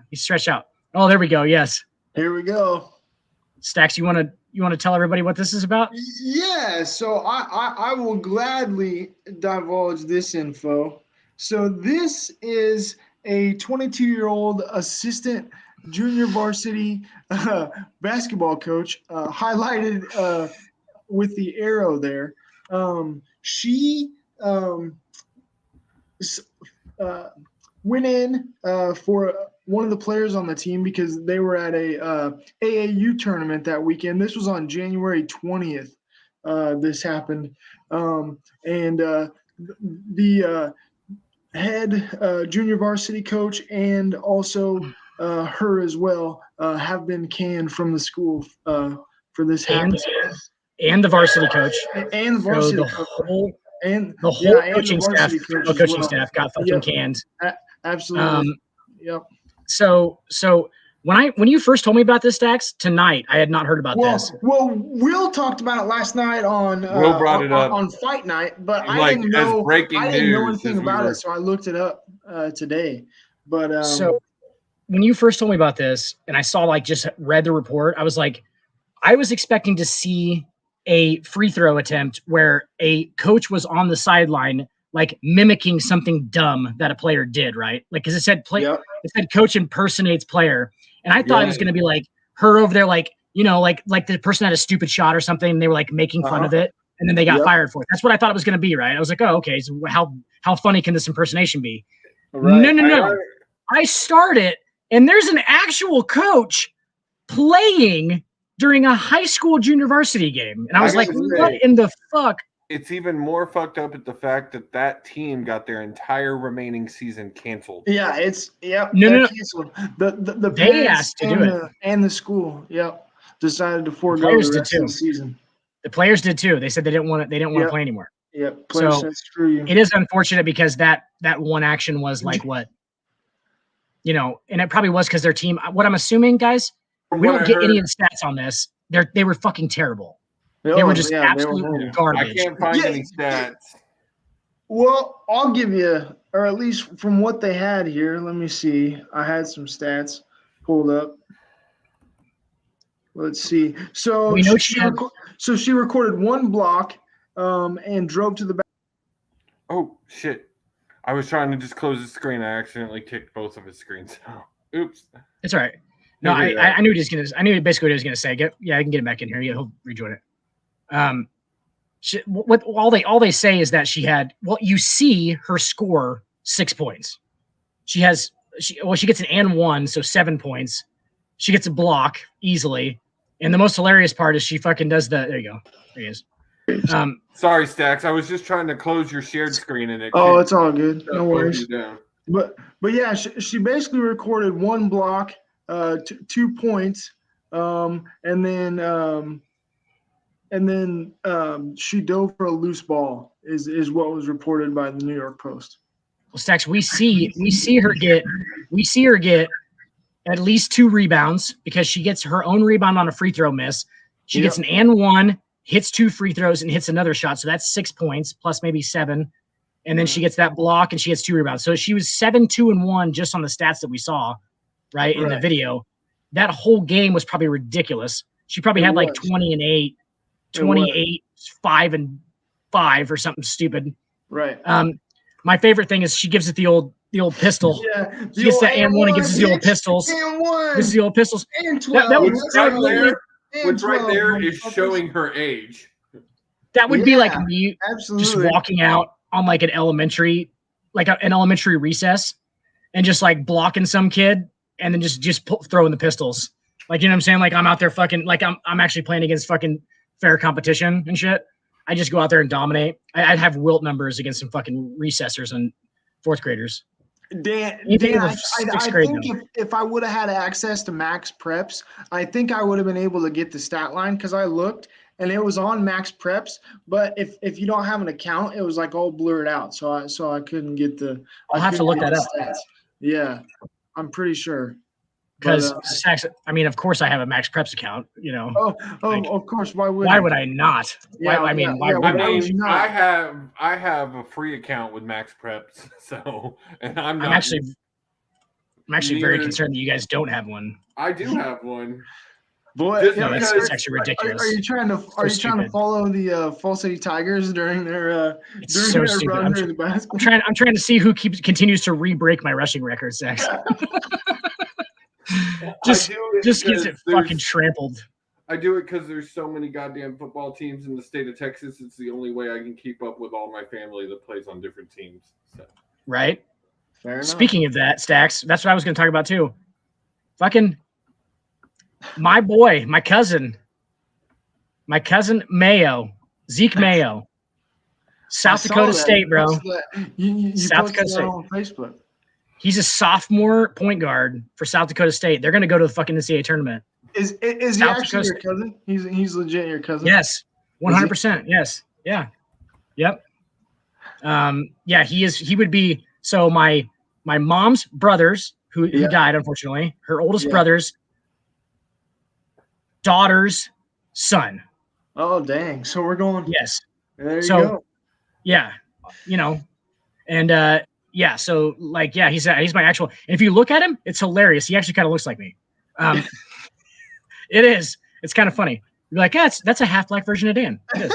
He's stretched out. Oh, there we go. Yes,
Here we go.
Stacks. You want to tell everybody what this is about?
Yeah, so I will gladly divulge this info. So this is a 22-year-old assistant junior varsity basketball coach, highlighted with the arrow there. She went in for one of the players on the team because they were at a AAU tournament that weekend. This was on January 20th. This happened. And the head junior varsity coach and also her as well have been canned from the school for this happening.
And the varsity coach.
And the varsity
So
coach.
the whole
And
coaching
the
staff,
varsity coach as well.
staff got fucking
Yep.
canned.
Absolutely. Yep.
So when you first told me about this, Stacks, tonight, I had not heard about this.
Well, Will talked about it last night on
Will brought it up.
on Fight Night, but I
Like,
didn't know
as breaking
I didn't know
news
anything
as we
about
were-
it, so I looked it up today. But
So when you first told me about this, and I saw just read the report, I was like, I was expecting to see a free throw attempt where a coach was on the sideline, mimicking something dumb that a player did, right? Because it said
Yep.
it said coach impersonates player, and I thought
Yeah.
it was going to be her over there, like the person had a stupid shot or something, and they were making fun of it, and then they got fired for it. That's what I thought it was going to be, right? I was like, oh, okay. So how funny can this impersonation be?
Right.
No. I start it, and there's an actual coach playing during a high school junior varsity game. And I was like, what in the fuck?
It's even more fucked up at the fact that team got their entire remaining season canceled.
Yeah, they're canceled. The
They
parents
asked to do it.
And the school, decided to forego
players
the
did
rest of
too.
the season.
The players did too. They said they didn't want to play anymore.
Yep. Players said screw you.
It is unfortunate because that one action was what? And it probably was because their team, what I'm assuming, guys, we don't get any of the stats on this. They were fucking terrible. They were just absolute garbage.
I can't find any stats.
Well, I'll give you, or at least from what they had here. Let me see. I had some stats pulled up. Let's see. So she recorded one block, and drove to the back.
Oh shit! I was trying to just close the screen. I accidentally kicked both of his screens out. Oops.
It's all right. No, I knew I knew basically what he was gonna say. I can get him back in here. Yeah, he'll rejoin it. All they say is that she had. Well, you see her score 6 points. She gets an and 1, so 7 points. She gets a block easily, and the most hilarious part is she fucking does the. There you go. There he is.
Sorry, Stacks. I was just trying to close your shared screen and it.
Oh, it's all good. No worries.
Down.
But yeah, she basically recorded one block, 2 points, and then she dove for a loose ball. Is what was reported by the New York Post.
Well, Stacks, we see her get at least 2 rebounds because she gets her own rebound on a free throw miss. She gets an and 1. Hits 2 free throws and hits another shot. So that's 6 points plus maybe 7. And then she gets that block and she gets 2 rebounds. So she was 7, 2, and 1 just on the stats that we saw, right, in the video. That whole game was probably ridiculous. She probably had 20 and 8, 28, 5 and 5 or something stupid.
Right.
My favorite thing is she gives it the old pistol.
Yeah.
She gets that and 1 and gives us the old pistols.
And 1.
This is the old pistols.
And 12.
Which right there is showing her age.
That would be like me
absolutely
just walking out on an elementary recess and just blocking some kid and then just throwing the pistols. You know what I'm saying? I'm out there fucking I'm actually playing against fucking fair competition and shit. I just go out there and dominate. I'd have wilt numbers against some fucking recessors and 4th graders.
Dan, I think if I would have had access to Max Preps, I think I would have been able to get the stat line because I looked and it was on Max Preps. But if you don't have an account, it was all blurred out, so I couldn't get the.
I'll have to look that up.
Stats. Yeah, I'm pretty sure.
Because of course I have a Max Preps account.
Of course. Why would
I not?
Yeah,
I have a free account with Max Preps, so I'm actually
very concerned that you guys don't have one.
I do have one.
Boy,
that's actually ridiculous.
Are you trying to follow the Fall City Tigers during their run during the basketball?
I'm trying to see who continues to re-break my rushing record, Zach. just gets it fucking trampled.
I do it because there's so many goddamn football teams in the state of Texas. It's the only way I can keep up with all my family that plays on different teams. So.
Right.
Fair enough.
Speaking of that, Stacks, that's what I was going to talk about too. Fucking my boy, my cousin Mayo, Zeke Mayo, South Dakota State, bro.
You
South Dakota State
on Facebook.
He's a sophomore point guard for South Dakota State. They're going to go to the fucking NCAA tournament.
Is he actually your cousin? He's legit your cousin?
Yes, 100%. Yes. Yeah. Yep. Yeah, he is. He would be. So my mom's brothers who died, unfortunately, her oldest brother's daughter's son.
Oh, dang. So we're going.
Yes.
There you go.
Yeah. And yeah, so like, yeah, he's my actual. And if you look at him, it's hilarious. He actually kind of looks like me. It is. It's kind of funny. You're like, yeah, that's a half-black version of Dan. It is.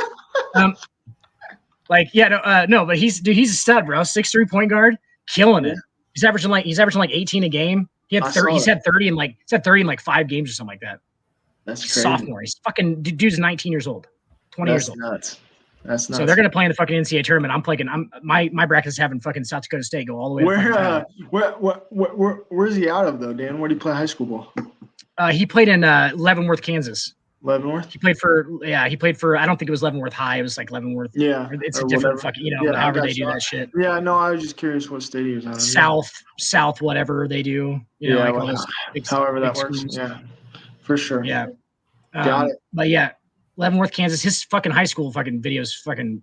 Like, yeah, no, but he's a stud, bro. 6'3" point guard, killing it. He's averaging like 18 a game. He's had 30 in like 5 games or something like that.
That's
He's
crazy.
sophomore. He's fucking dude's 19 years old, 20 years old.
Nuts. That's nuts.
So they're gonna play in the fucking NCAA tournament. My bracket is having fucking South Dakota State go all the way.
Where's he out of though, Dan? Where did he play high school ball?
He played in Leavenworth, Kansas.
Leavenworth.
He played for I don't think it was Leavenworth High. It was like Leavenworth.
Yeah,
it's a different fucking however they do that shit.
Yeah, no, I was just curious what state he was on.
South whatever they do.
However that works. Schools. Yeah, for sure.
Yeah,
got it.
But yeah, Leavenworth, Kansas. His fucking high school fucking videos fucking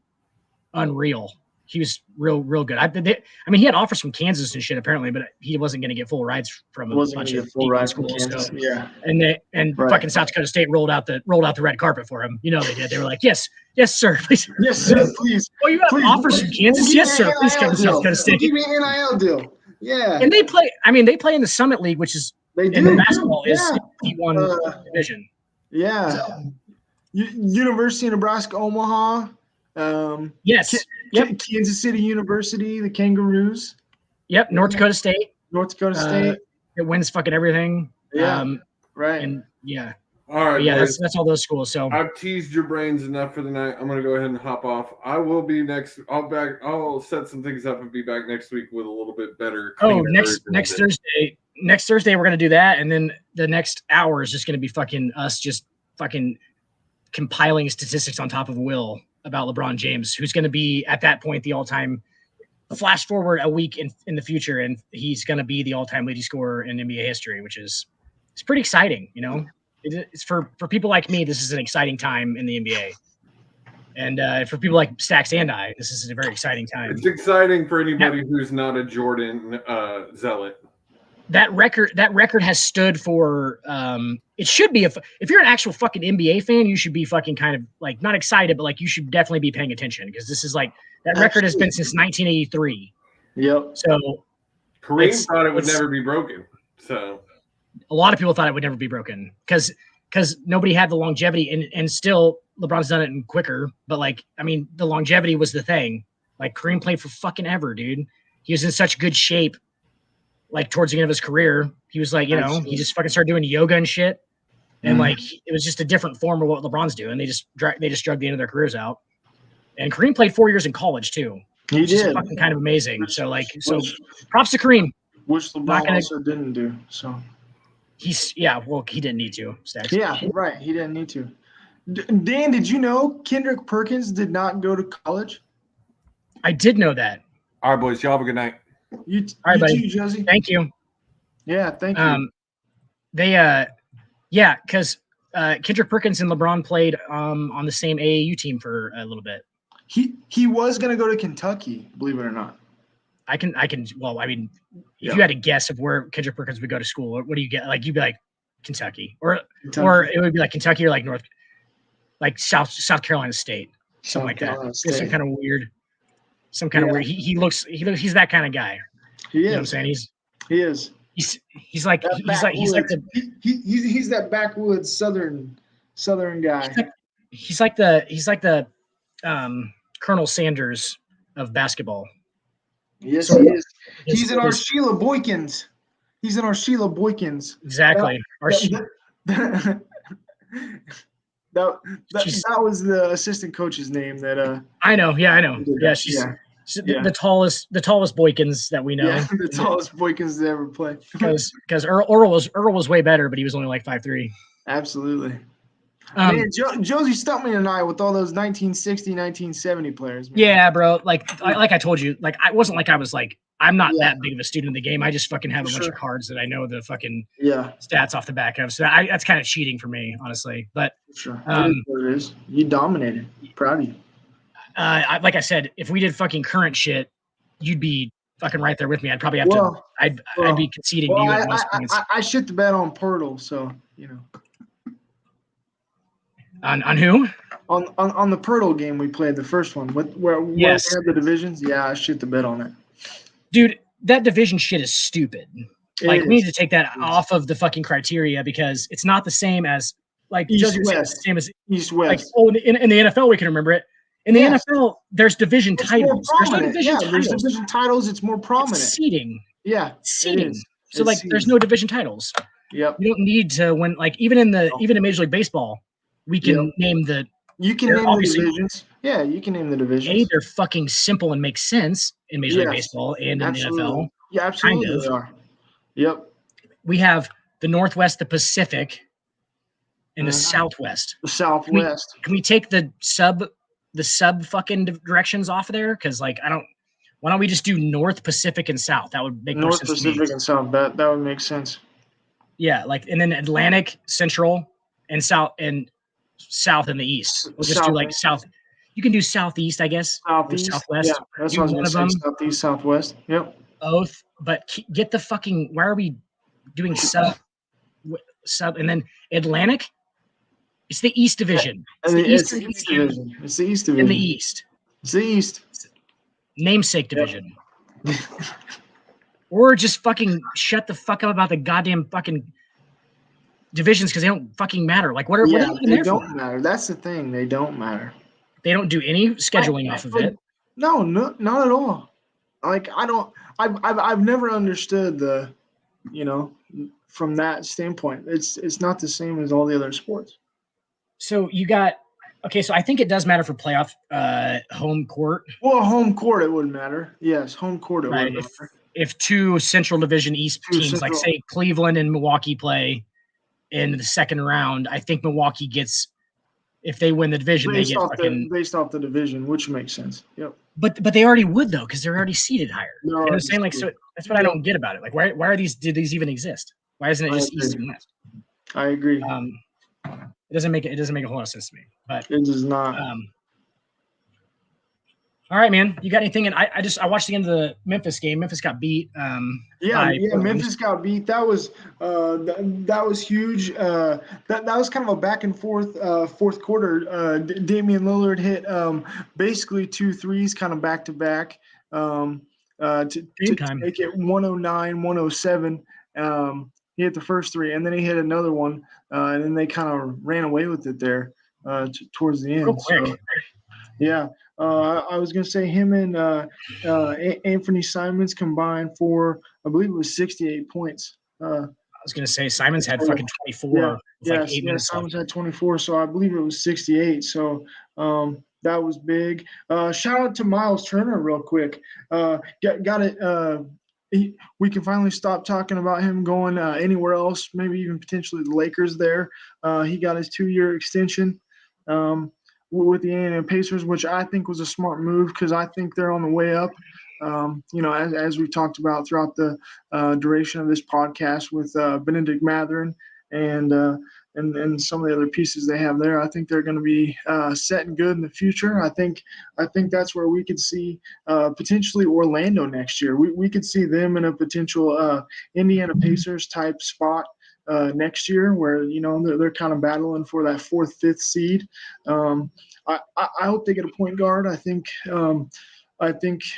unreal. He was real good. I mean, he had offers from Kansas and shit apparently, but he wasn't going to get full rides from a bunch of schools. So,
yeah,
and fucking South Dakota State rolled out the red carpet for him. You know they did. They were like, yes, sir, please,
yes, sir, please.
Oh, you have offers from Kansas? Yes, sir. Please come to South Dakota State.
Give me an NIL deal. Yeah.
And they play. I mean, they play in the Summit League, which is in basketball is D1 division.
Yeah. So. University of Nebraska Omaha.
Yes. Yep.
Kansas City University, the Kangaroos.
Yep. North Dakota State. It wins fucking everything.
Yeah. Right.
And yeah.
All right.
Yeah, that's all those schools. So
I've teased your brains enough for the night. I'm gonna go ahead and hop off. I will be next. I'll set some things up and be back next week with a little bit better.
Next Thursday. Next Thursday we're gonna do that, and then the next hour is just gonna be fucking us just fucking compiling statistics on top of Will about LeBron James, who's going to be at that point the all-time. Flash forward a week in the future, and he's going to be the all-time leading scorer in NBA history, which is it's pretty exciting. You know, it's for people like me. This is an exciting time in the NBA, and for people like Stacks and I, this is a very exciting time.
It's exciting for anybody who's not a Jordan zealot.
That record has stood for it should be if you're an actual fucking NBA fan, you should be fucking kind of like not excited, but like you should definitely be paying attention because this is like that record has been since 1983.
Yep.
So
Kareem thought it would never be broken. So
a lot of people thought it would never be broken because nobody had the longevity and still LeBron's done it in quicker. But like, I mean, the longevity was the thing. Like Kareem played for fucking ever, dude. He was in such good shape. Like towards the end of his career, he was like, he just fucking started doing yoga and shit. And like, it was just a different form of what LeBron's doing. They just drug the end of their careers out. And Kareem played 4 years in college too.
He did.
Fucking kind of amazing. So props to Kareem.
Which LeBron also didn't do. So
he didn't need to. Stacks.
Yeah, right. He didn't need to. Dan, did you know Kendrick Perkins did not go to college?
I did know that.
All right, boys. Y'all have a good night.
All right, buddy.
Too, Josie.
Thank you.
Yeah, thank you.
Because Kendrick Perkins and LeBron played on the same AAU team for a little bit.
He was gonna go to Kentucky, believe it or not.
I can. Well, I mean, if you had a guess of where Kendrick Perkins would go to school, what do you get? Like you'd be like Kentucky, or it would be like Kentucky or like South Carolina State, something like that. It's some kind of weird. Weird. He's that kind of guy.
He is.
You know what I'm saying?
He is.
He's like
that backwoods southern guy.
He's like the Colonel Sanders of basketball.
Yes, he is. He's in our Sheila Boykins.
Exactly.
That was the assistant coach's name that
I know. Yeah, I know. Yeah, she's the tallest Boykins that we know.
Yeah, the tallest Boykins to ever play.
Because Earl was way better, but he was only like 5'3".
Absolutely. Man, Josie stumped me tonight with all those 1960, 1970 players. Man.
Yeah, bro. Like I told you, like I wasn't like I was like I'm not that big of a student of the game. I just fucking have a bunch of cards that I know the fucking stats off the back of. So that's kind of cheating for me, honestly. But
sure, it is. You dominated. Proud of you.
Like I said, if we did fucking current shit, you'd be fucking right there with me. I'd probably have to. I'd be conceding to you at most points.
I shit the bet on Pirtle, so you know.
On who?
On the Pirtle game we played, the first one. Where they had the divisions. Yeah, I shit the bet on it.
Dude, that division shit is stupid. Like, we need to take that
It is.
off of the fucking criteria because it's not the same as, like,
East,
Josie was saying, it's
West.
the same as,
East
like,
West.
in the NFL, we can remember it. In the
Yes.
NFL, there's division
It's more
titles. There's no
prominent.
division
Yeah, there's
titles.
division titles. It's more prominent.
It's seeding.
Yeah, it
Seeding.
is.
So,
It's
like, there's
seeding.
no division titles.
Yep.
You don't need to win. Like, even in Major League Baseball, we can name the.
You can
They're
name the
obviously-
divisions. Yeah, you can name the divisions.
They're fucking simple and make sense in Major League
Yes,
Baseball and in
absolutely.
the NFL.
Yeah, absolutely
Kind of.
they are. Yep.
We have the Northwest, the Pacific, and the
Mhm.
Southwest.
The Southwest.
Can we take the sub fucking directions off of there? Because, like, why don't we just do North, Pacific, and South? That would make more
North
sense to me.
Pacific and South. That would make sense.
Yeah, like, and then Atlantic, Central, and South and the East. We'll just do like South. You can do Southeast, I guess.
Southeast.
Or Southwest.
Yeah, that's
Do
what I was
one
going
of
to
them.
say. Southeast, Southwest. Yep.
Both, but get the fucking. Why are we doing sub? And then Atlantic. It's the East Division. It's the
It's
Eastern
the East
Division
Division. It's the East
in
Division.
the East.
It's the East.
Namesake division. Or just fucking shut the fuck up about the goddamn fucking divisions because they don't fucking matter. Like, what are they even
they
there
don't
for?
matter. That's the thing. They don't matter.
They don't do any scheduling off of it.
No, not at all. Like, I've never understood the, from that standpoint. It's not the same as all the other sports.
So you got so I think it does matter for playoff home court.
Well, home court it wouldn't matter. Yes, home court it
Right.
wouldn't matter.
If two Central Division East
Two
teams, like
Central-
say Cleveland and Milwaukee, play in the second round, I think Milwaukee gets, if they win the division, they get fucking.
Based off the division, which makes sense. Yep.
But they already would though, because they're already seated higher.
They're
You know what I'm
already
saying? Like, so
seated.
that's what I don't get about it. Like, why are these? Did these even exist? Why isn't it
I
just East
agree.
and West?
I agree.
It doesn't make a whole lot of sense to me. But
It does not.
all right, man. You got anything? And I watched the end of the Memphis game. Memphis got beat.
Yeah, Memphis got beat. That was huge. That was kind of a back and forth fourth quarter. Damian Lillard hit basically 2 threes kind of back to back to make it 109-107. He hit the first three, and then he hit another one, and then they kind of ran away with it there towards the end.
Real quick.
So, yeah. I was going to say him and Anthony Simons combined for, I believe it was 68 points.
I was going to say Simons had fucking 24.
Yeah, Simons had 24, so I believe it was 68. So that was big. Shout out to Miles Turner real quick. Got it. We can finally stop talking about him going anywhere else, maybe even potentially the Lakers there. He got his 2-year extension. With the Indiana Pacers, which I think was a smart move because I think they're on the way up. As we've talked about throughout the duration of this podcast with Benedict Mathurin and some of the other pieces they have there, I think they're going to be set and good in the future. I think that's where we could see potentially Orlando next year. We could see them in a potential Indiana Pacers type spot next year, where they're kind of battling for that 4th, 5th seed. I hope they get a point guard. I think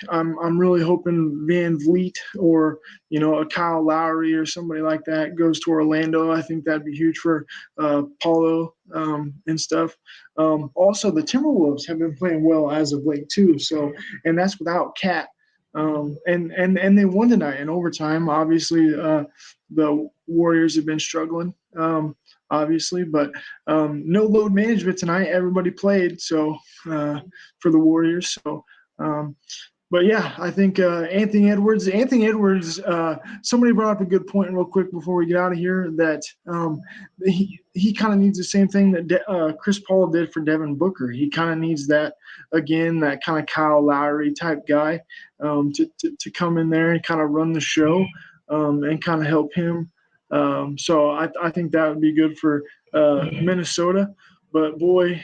I'm really hoping Van Vliet or a Kyle Lowry or somebody like that goes to Orlando. I think that'd be huge for Paulo and stuff. Also, the Timberwolves have been playing well as of late too. So, and that's without Cat. And they won tonight in overtime. Obviously, the Warriors have been struggling, obviously, but no load management tonight. Everybody played, so for the Warriors. So, but yeah, I think Anthony Edwards. Somebody brought up a good point real quick before we get out of here that he kind of needs the same thing that Chris Paul did for Devin Booker. He kind of needs that again, that kind of Kyle Lowry type guy to come in there and kind of run the show and kind of help him. So I think that would be good for Minnesota. But boy,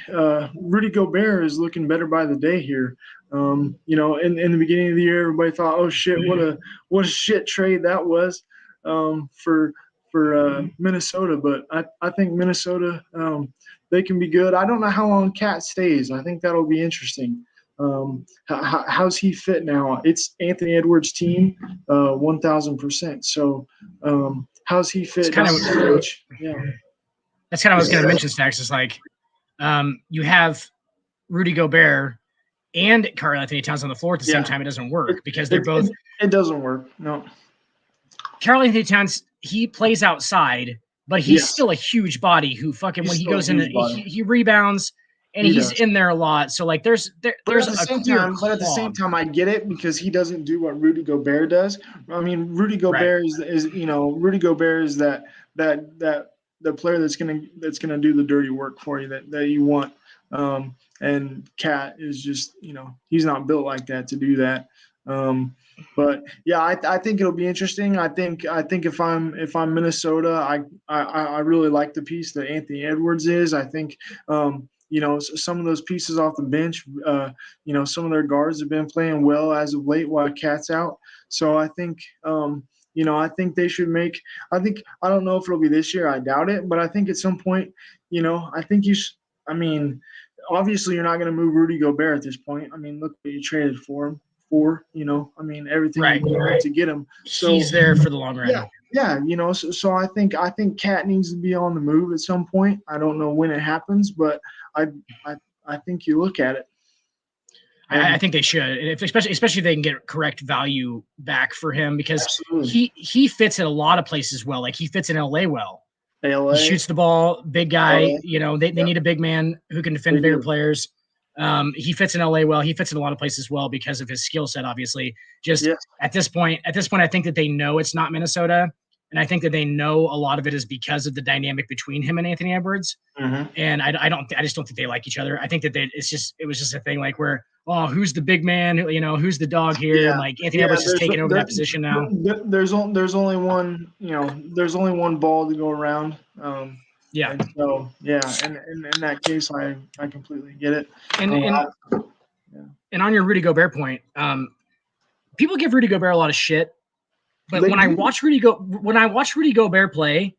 Rudy Gobert is looking better by the day here. In the beginning of the year, everybody thought, "Oh shit, what a shit trade that was for Minnesota." But I think Minnesota, they can be good. I don't know how long Cat stays. I think that'll be interesting. How's he fit now? It's Anthony Edwards' team, 1,000%. So how's he fit?
It's kind of
Yeah.
That's kind of what I was going to mention, Stacks. Is like you have Rudy Gobert and Karl Anthony Towns on the floor at the same time. It doesn't work because they're both.
It doesn't work. No.
Karl Anthony Towns, he plays outside, but he's still a huge body who fucking when he goes in, he rebounds and he's in there a lot. So like there's a clear
but at the same time, I get it because he doesn't do what Rudy Gobert does. I mean, Rudy Gobert is Rudy Gobert is that the player that's gonna do the dirty work for you that you want. And Cat is just he's not built like that to do that. But yeah, I think it'll be interesting. I think if I'm Minnesota, I really like the piece that Anthony Edwards is. I think some of those pieces off the bench, some of their guards have been playing well as of late while Cat's out. So I think I think they should make. I don't know if it'll be this year. I doubt it, but I think at some point, I think obviously you're not going to move Rudy Gobert at this point. I mean, look what you traded for him. Everything you did to get him. So
he's there for the long run.
Yeah. So I think Cat needs to be on the move at some point. I don't know when it happens, but I think you look at it.
I think they should, and especially if they can get correct value back for him because he fits in a lot of places well. Like he fits in LA well. He shoots the ball, big guy. They need a big man who can defend bigger players. He fits in LA well. He fits in a lot of places well because of his skill set, obviously. At this point, I think that they know it's not Minnesota. And I think that they know a lot of it is because of the dynamic between him and Anthony Edwards. Mm-hmm. And I just don't think they like each other. I think that it was just a thing like where, who's the big man? Who's the dog here? Yeah. And like Anthony Edwards is taking over that position now.
There's only one, there's only one ball to go around. And so, and in that case, I completely get it.
And on your Rudy Gobert point, people give Rudy Gobert a lot of shit, but when I watch Rudy Gobert play,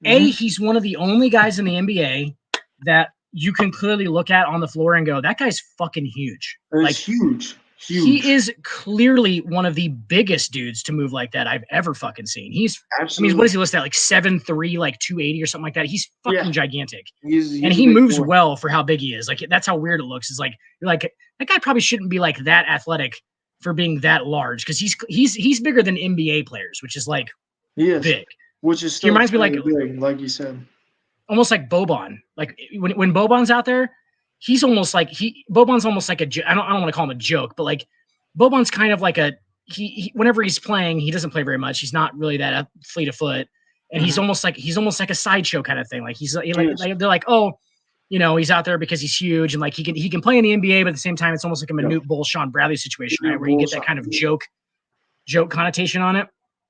he's one of the only guys in the NBA that you can clearly look at on the floor and go, that guy's fucking huge.
Huge.
He is clearly one of the biggest dudes to move like that I've ever fucking seen. He's absolutely. What is he listed at? Like 7'3", like 280 or something like that. He's fucking gigantic. And he moves well for how big he is. Like that's how weird it looks. It's like you're like that guy probably shouldn't be like that athletic for being that large because he's bigger than NBA players, which is like big.
Which is still
he reminds me
big, like you said.
Almost like Boban. Like when Boban's out there, Boban's almost like I don't want to call him a joke, but like Boban's kind of like he whenever he's playing, he doesn't play very much. He's not really that fleet of foot. And he's almost like a sideshow kind of thing. Like they're like, he's out there because he's huge and like he can play in the NBA, but at the same time, it's almost like a Manute Bull, Sean Bradley situation, right? Where you get that kind of joke connotation on it.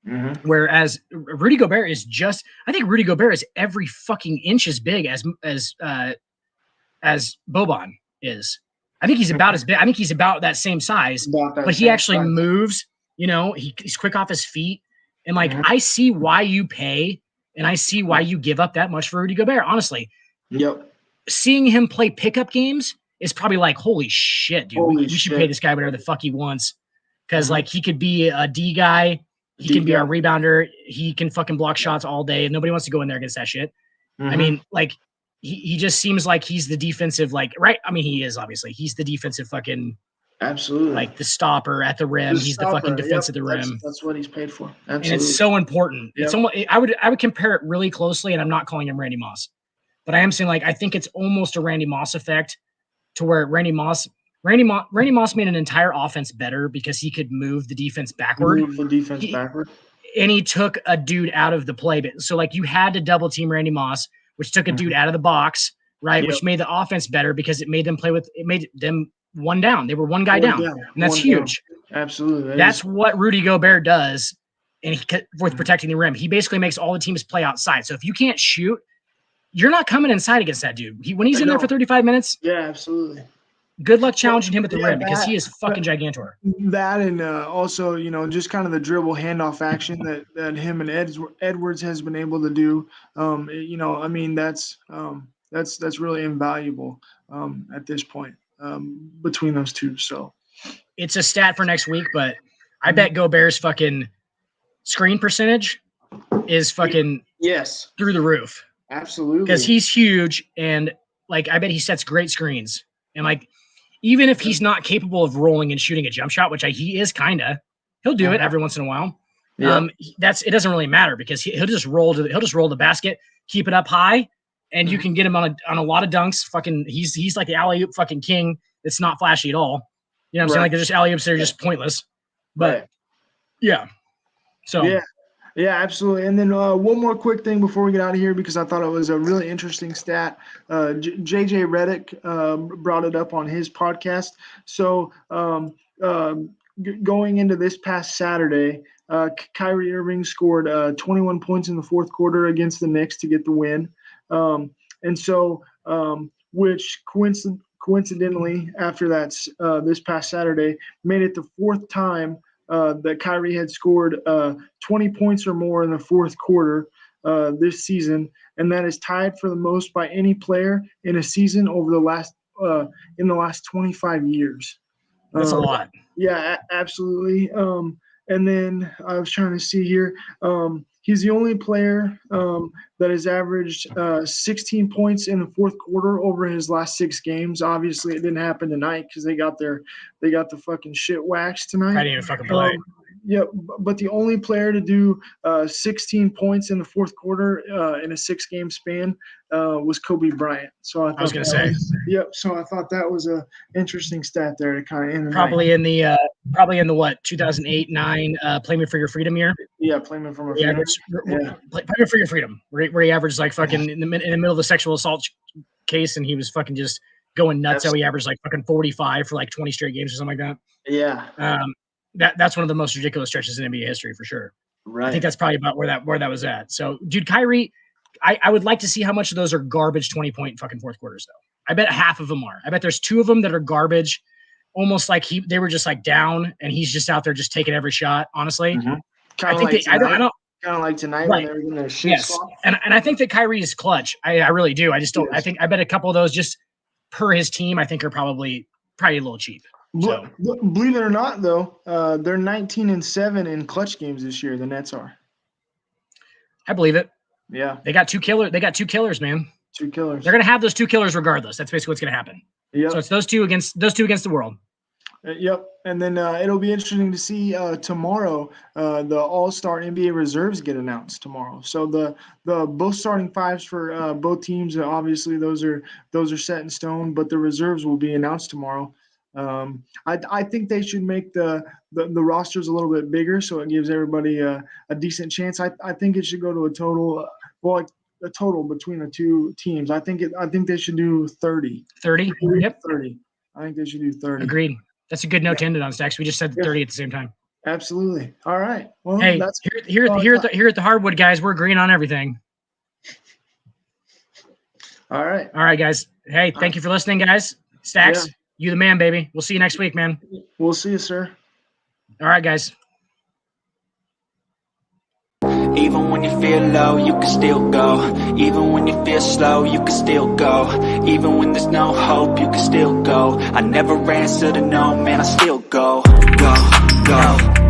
Mm-hmm. Whereas Rudy Gobert I think Rudy Gobert is every fucking inch as big as Boban is. I think he's about as big. I think he's about that same size, but he actually moves, he's quick off his feet. And like, I see why you pay and I see why you give up that much for Rudy Gobert. Honestly, seeing him play pickup games is probably like, holy shit, dude, we should pay this guy whatever the fuck he wants. Cause like he could be a D guy. He can be our rebounder. He can fucking block shots all day. And nobody wants to go in there against that shit. Mm-hmm. I mean, like he just seems like he's the defensive, like, right. I mean, he is obviously he's the defensive fucking
absolutely
like the stopper at the rim. He's the fucking defense of the rim.
That's what he's paid for.
Absolutely. And it's so important. Yep. It's almost, I would compare it really closely, and I'm not calling him Randy Moss, but I am saying like I think it's almost a Randy Moss effect to where Randy Moss made an entire offense better because he could move the defense backward. And he took a dude out of the play. So like you had to double team Randy Moss, which took a dude out of the box, right? Yep. Which made the offense better because it made them one down. They were one guy down. And that's huge.
Down. Absolutely.
That's what Rudy Gobert does. And with protecting the rim, he basically makes all the teams play outside. So if you can't shoot, you're not coming inside against that dude. When he's in there for 35 minutes.
Yeah, absolutely.
Good luck challenging him at the rim because he is fucking gigantor.
That and also, just kind of the dribble handoff action that him and Edwards has been able to do. I mean, that's really invaluable at this point. between those two. So
it's a stat for next week, but I bet Gobert's fucking screen percentage is fucking
yes,
through the roof.
absolutely.
Because he's huge, and like I bet he sets great screens. And like even if he's not capable of rolling and shooting a jump shot, which he is kinda, he'll do it every once in a while.
Yeah.
It doesn't really matter because he'll just roll the basket, keep it up high, and you can get him on a lot of dunks. Fucking he's like the alley-oop fucking king. It's not flashy at all. You know what I'm saying? Like they're just alley-oops that are just pointless. But yeah. So
yeah, absolutely. And then one more quick thing before we get out of here, because I thought it was a really interesting stat. JJ Redick brought it up on his podcast. So going into this past Saturday, Kyrie Irving scored 21 points in the fourth quarter against the Knicks to get the win. And so, which coincidentally, after that, this past Saturday, made it the fourth time that Kyrie had scored 20 points or more in the fourth quarter this season, and that is tied for the most by any player in a season over the last 25 years.
That's a lot.
Yeah, absolutely. And then I was trying to see here. He's the only player that has averaged 16 points in the fourth quarter over his last 6 games. Obviously, it didn't happen tonight because they got the fucking shit waxed tonight.
I didn't even fucking play.
Yeah, but the only player to do 16 points in the fourth quarter in a 6-game span was Kobe Bryant. So I was
going to say.
Yep. So I thought that was a interesting stat there to kind of end the
probably
night.
in the what 2008-9 Play Me for Your Freedom year.
Yeah, Play Me for My Freedom.
Play Me for Your Freedom, where he averaged like fucking in the middle of the sexual assault case, and he was fucking just going nuts. How he averaged like fucking 45 for like 20 straight games or something like that.
Yeah.
That's one of the most ridiculous stretches in NBA history for sure.
Right.
I think that's probably about where that was at. So, dude, Kyrie, I would like to see how much of those are garbage 20-point fucking fourth quarters though. I bet half of them are. I bet there's 2 of them that are garbage, almost like they were just like down, and he's just out there just taking every shot. Honestly, I think I don't.
Kind of like tonight
right.
when they were in their shit.
Yes, and I think that Kyrie is clutch. I really do. I just don't.
Yes.
I bet a couple of those just per his team, I think are probably a little cheap. So.
Believe it or not, though, they're 19-7 in clutch games this year. The Nets are.
I believe it.
Yeah,
they got 2 killers. They got 2 killers, man.
2 killers.
They're gonna have those 2 killers regardless. That's basically what's gonna happen.
Yeah.
So it's those two against the world.
Yep. And then it'll be interesting to see tomorrow the All-Star NBA reserves get announced tomorrow. So the both starting 5s for both teams, obviously those are set in stone, but the reserves will be announced tomorrow. I think they should make the rosters a little bit bigger so it gives everybody a decent chance. I think it should go to a total a total between the 2 teams. I think they should do 30.
30? Yep.
30. I think they should do 30.
Agreed. That's a good note to end it on, Stacks. We just said 30 at the same time.
Absolutely. All right. Well,
hey,
that's
here at the Hardwood guys, we're agreeing on everything.
All right.
All right, guys. Hey, thank you for listening, guys. Stacks, you the man, baby. We'll see you next week, man.
We'll see you, sir.
All right, guys.
Even when you feel low, you can still go. Even when you feel slow, you can still go. Even when there's no hope, you can still go. I never answer to no, man, I still go. Go, go.